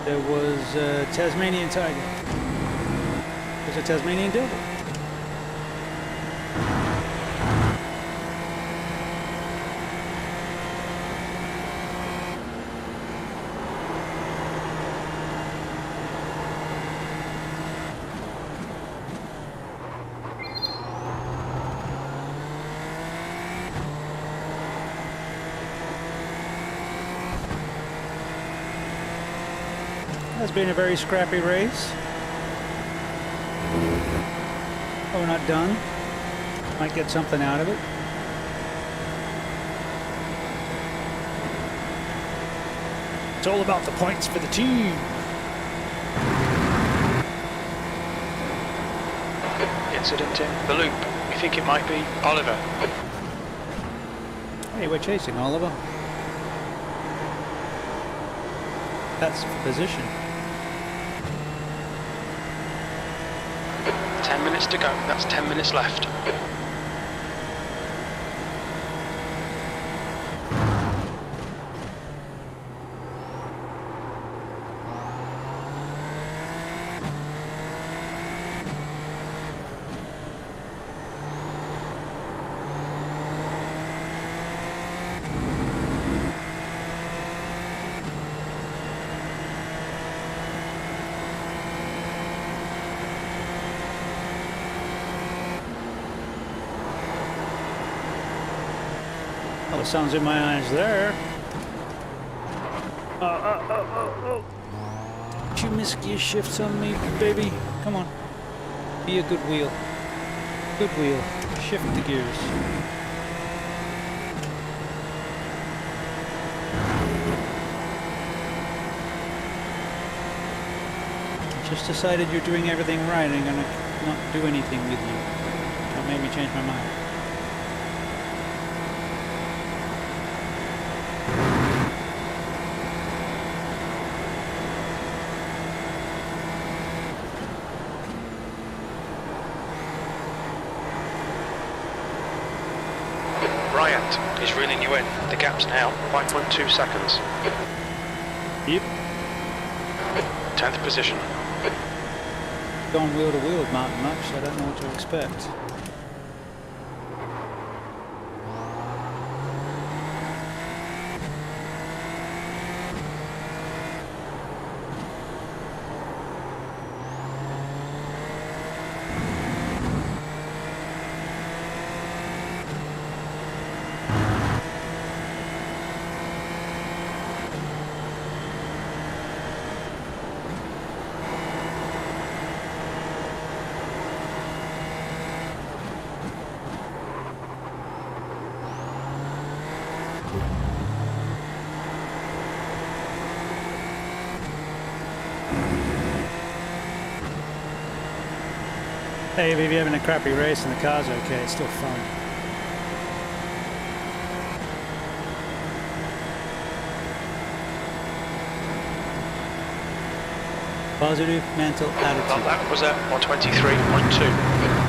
There was a Tasmanian tiger. There's a Tasmanian devil. It's been a very scrappy race. Oh, we're not done. Might get something out of it. It's all about the points for the team. Incident in the loop. We think it might be Oliver. Hey, we're chasing Oliver. That's the position. 10 minutes to go. That's 10 minutes left. Oh, the sun's in my eyes there. Oh. Don't you miss gear shifts on me, baby? Come on. Be a good wheel. Good wheel. Shift the gears. Just decided you're doing everything right. I'm gonna not do anything with you. That made me change my mind. Bryant is reeling you in. The gap's now 5.2 seconds. Yep. 10th position. Going wheel to wheel with Martin much, so I don't know what to expect. Hey, if you're having a crappy race and the car's okay, it's still fun. Positive mental attitude. Well, that was at 123.2.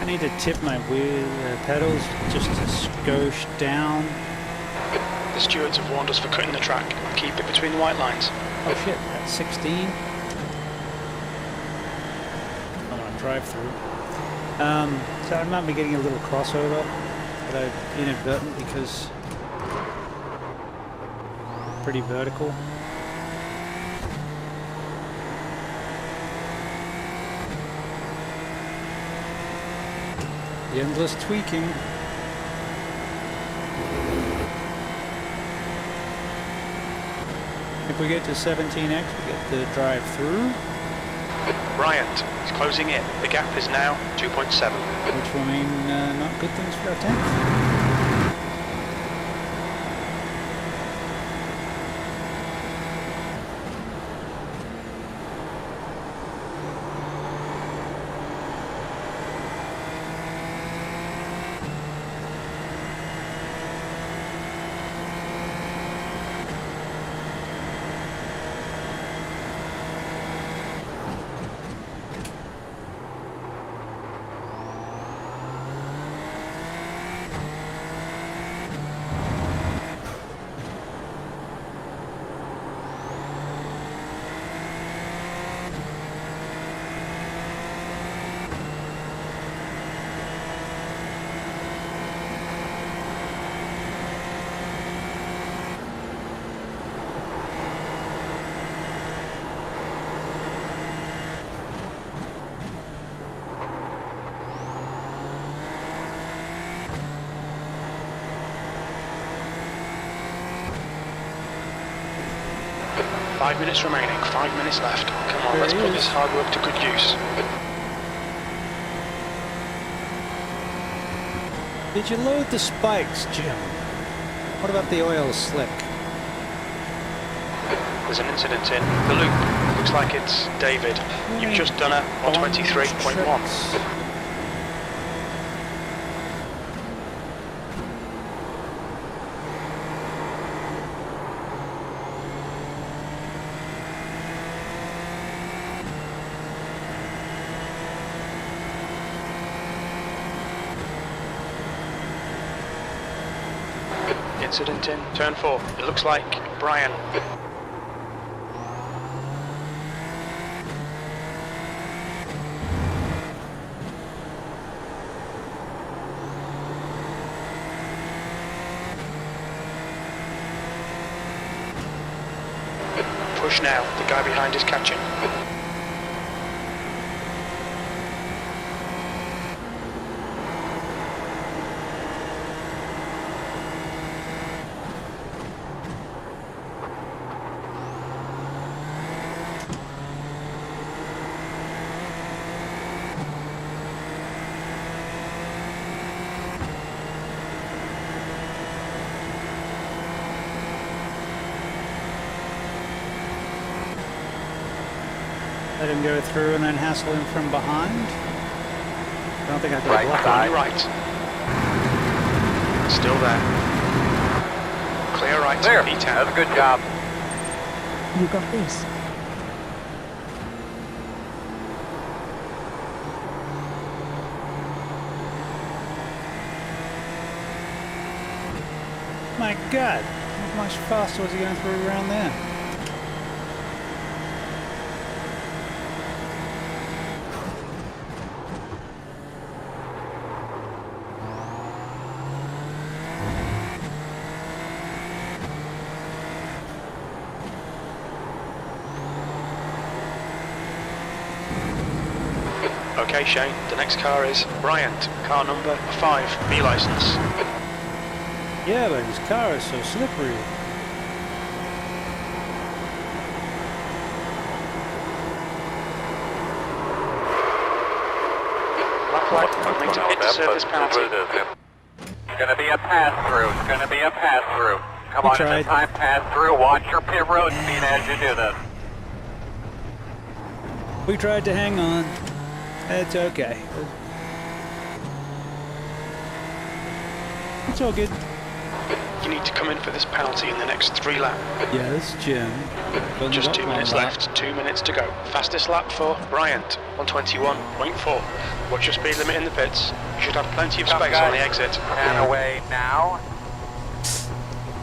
need to tip my wheel pedals just to skosh down. The stewards have warned us for cutting the track. Keep it between the white lines. Oh shit, that's 16. I want to drive through. So I might be getting a little crossover, but I inadvertent because pretty vertical. The endless tweaking. If we get to 17x, we get the drive through. Bryant is closing in. The gap is now 2.7. Which will mean not good things for our 10th. 5 minutes remaining, 5 minutes left. Come on, let's put this hard work to good use. Did you load the spikes, Jim? What about the oil slick? There's an incident in the loop. Looks like it's David. You've just done a 123.1. Incident in turn 4. It looks like Brian. Push now. The guy behind is catching. Let him go through and then hassle him from behind. I don't think I can Right block side. him. Right. Still there. Clear right. Clear. P10. That's a good job. You got this. My God, how much faster was he going through around there? Okay, Shane, the next car is Bryant, car number 5, B license. Yeah, but his car is so slippery. Black flag, opening to hit the surface penalty. It's gonna be a pass-through. It's gonna be a pass-through. Come We on, tried. it's a time pass-through. Watch your pit road speed as you do this. We tried to hang on. It's okay. It's all good. You need to come in for this penalty in the next 3 laps. Yeah, this is Jim. Only Just got 2 one minutes lap. left, 2 minutes to go. Fastest lap for Bryant, 121.4. What's your speed limit in the pits? You should have plenty of space on the exit. And away now.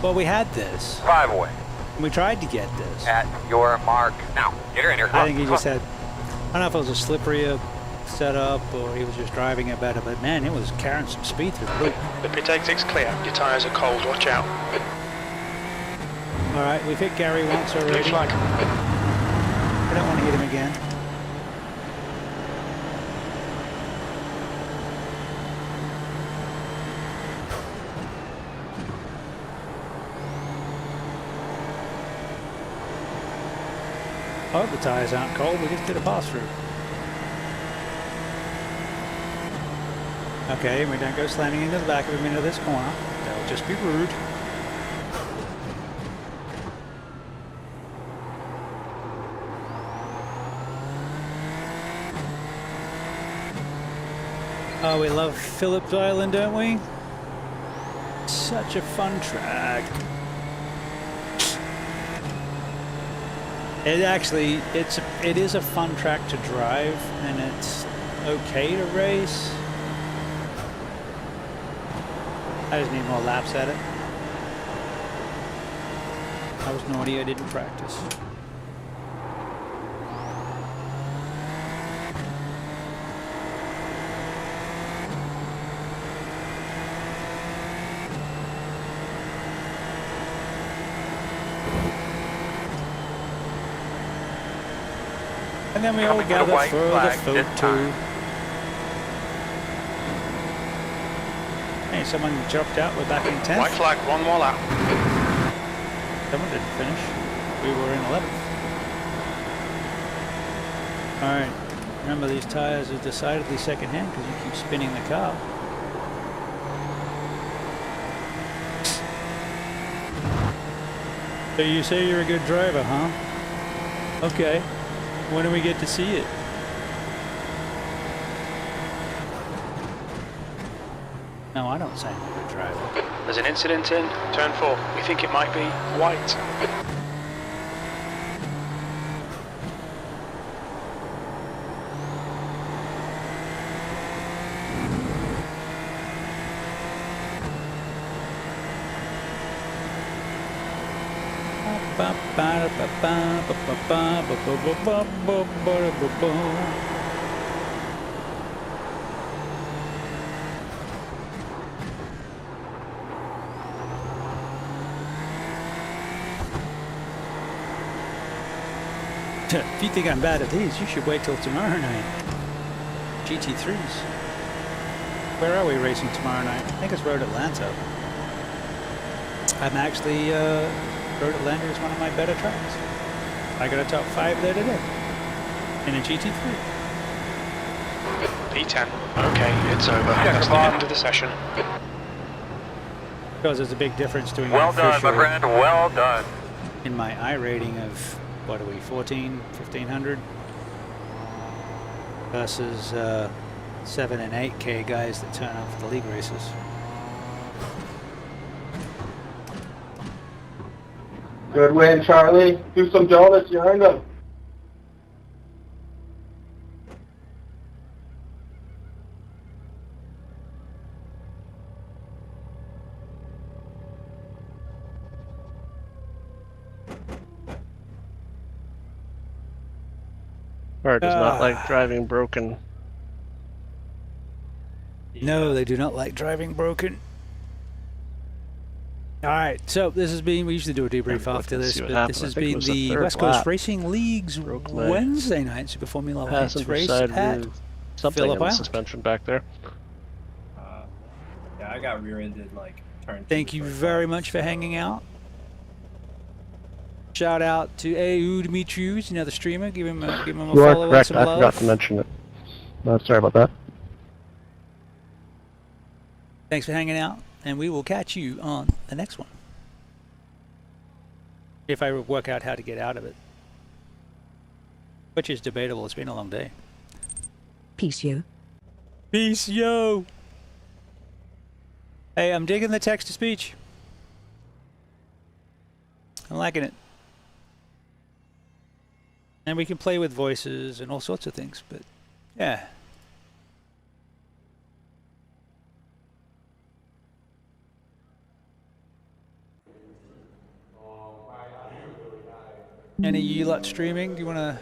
Well, we had this. 5 away. We tried to get this. At your mark. Now, get her in here. I think he just had, I don't know if it was a slipperier setup or he was just driving it better, but man, it was carrying some speed through the loop. The pit exit's clear. Your tyres are cold, watch out. All right, we've hit Gary once Blue already. flag. I don't want to hit him again. I hope the tyres aren't cold, we just did a pass through. Okay, we don't go slamming into the back of him into this corner. That would just be rude. Oh, we love Phillips Island, don't we? Such a fun track. It actually, it is a fun track to drive, and it's okay to race. I just need more laps at it. I was naughty, I didn't practice. And then we all Coming to the gather white for the flag this photo. time. Hey, someone dropped out. We're back in 10th. White flag, 1 more lap. Someone didn't finish. We were in 11th. Alright. Remember, these tires are decidedly second-hand because you keep spinning the car. So you say you're a good driver, huh? Okay. When do we get to see it? No, I don't say I'm a good driver. There's an incident in turn 4. We think it might be white. If you think I'm bad at these, you should wait till tomorrow night. GT3s. Where are we racing tomorrow night? I think it's Road Atlanta. I'm actually, Road Atlanta is one of my better tracks. I got a top 5 there today. In a GT3. P10. Okay, it's over. That's the end of the session. Because there's a big difference doing Well an done, my official friend. Well done. in my I rating of, what are we, 1500? Versus 7 and 8K guys that turn up for the league races. Good win, Charlie. Do some donuts behind them. Car does not like driving broken. No, they do not like driving broken. All right, so this has been, we usually do a debrief after this, but this has been the West Coast Racing League's Wednesday night Super Formula Lights race at something Phillip in the Island. suspension back there. Yeah, I got rear-ended like turn. Thank you very much for hanging out. Shout out to Dimitrius, another streamer. Give him a You are follow and correct. some I love. forgot to mention it. Sorry about that. Thanks for hanging out, and we will catch you on the next one. If I work out how to get out of it. Which is debatable. It's been a long day. Peace, yo. Peace, yo! Hey, I'm digging the text-to-speech. I'm liking it. And we can play with voices and all sorts of things, but yeah. Any of you lot streaming? Do you want to...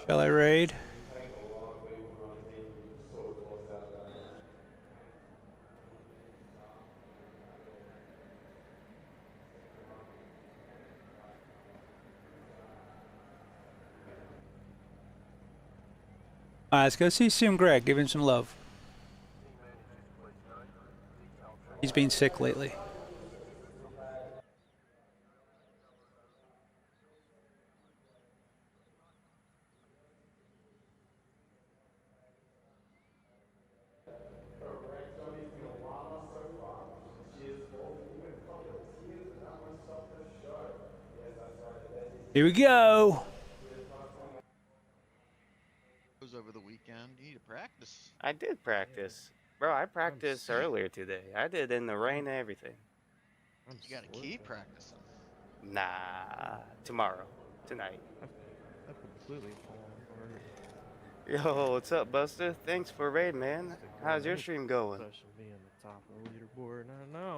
Shall I raid? Alright, let's go see Sim Greg. Give him some love. He's been sick lately. Here we go. Over the weekend, you need to practice. I did practice. Bro, I practiced earlier today. I did in the rain and everything. You gotta keep practicing. Nah, tomorrow. Tonight. I've completely fallen apart. Yo, what's up, Busta? Thanks for raid, man. How's your stream going? Especially being the top of the leaderboard, I don't know.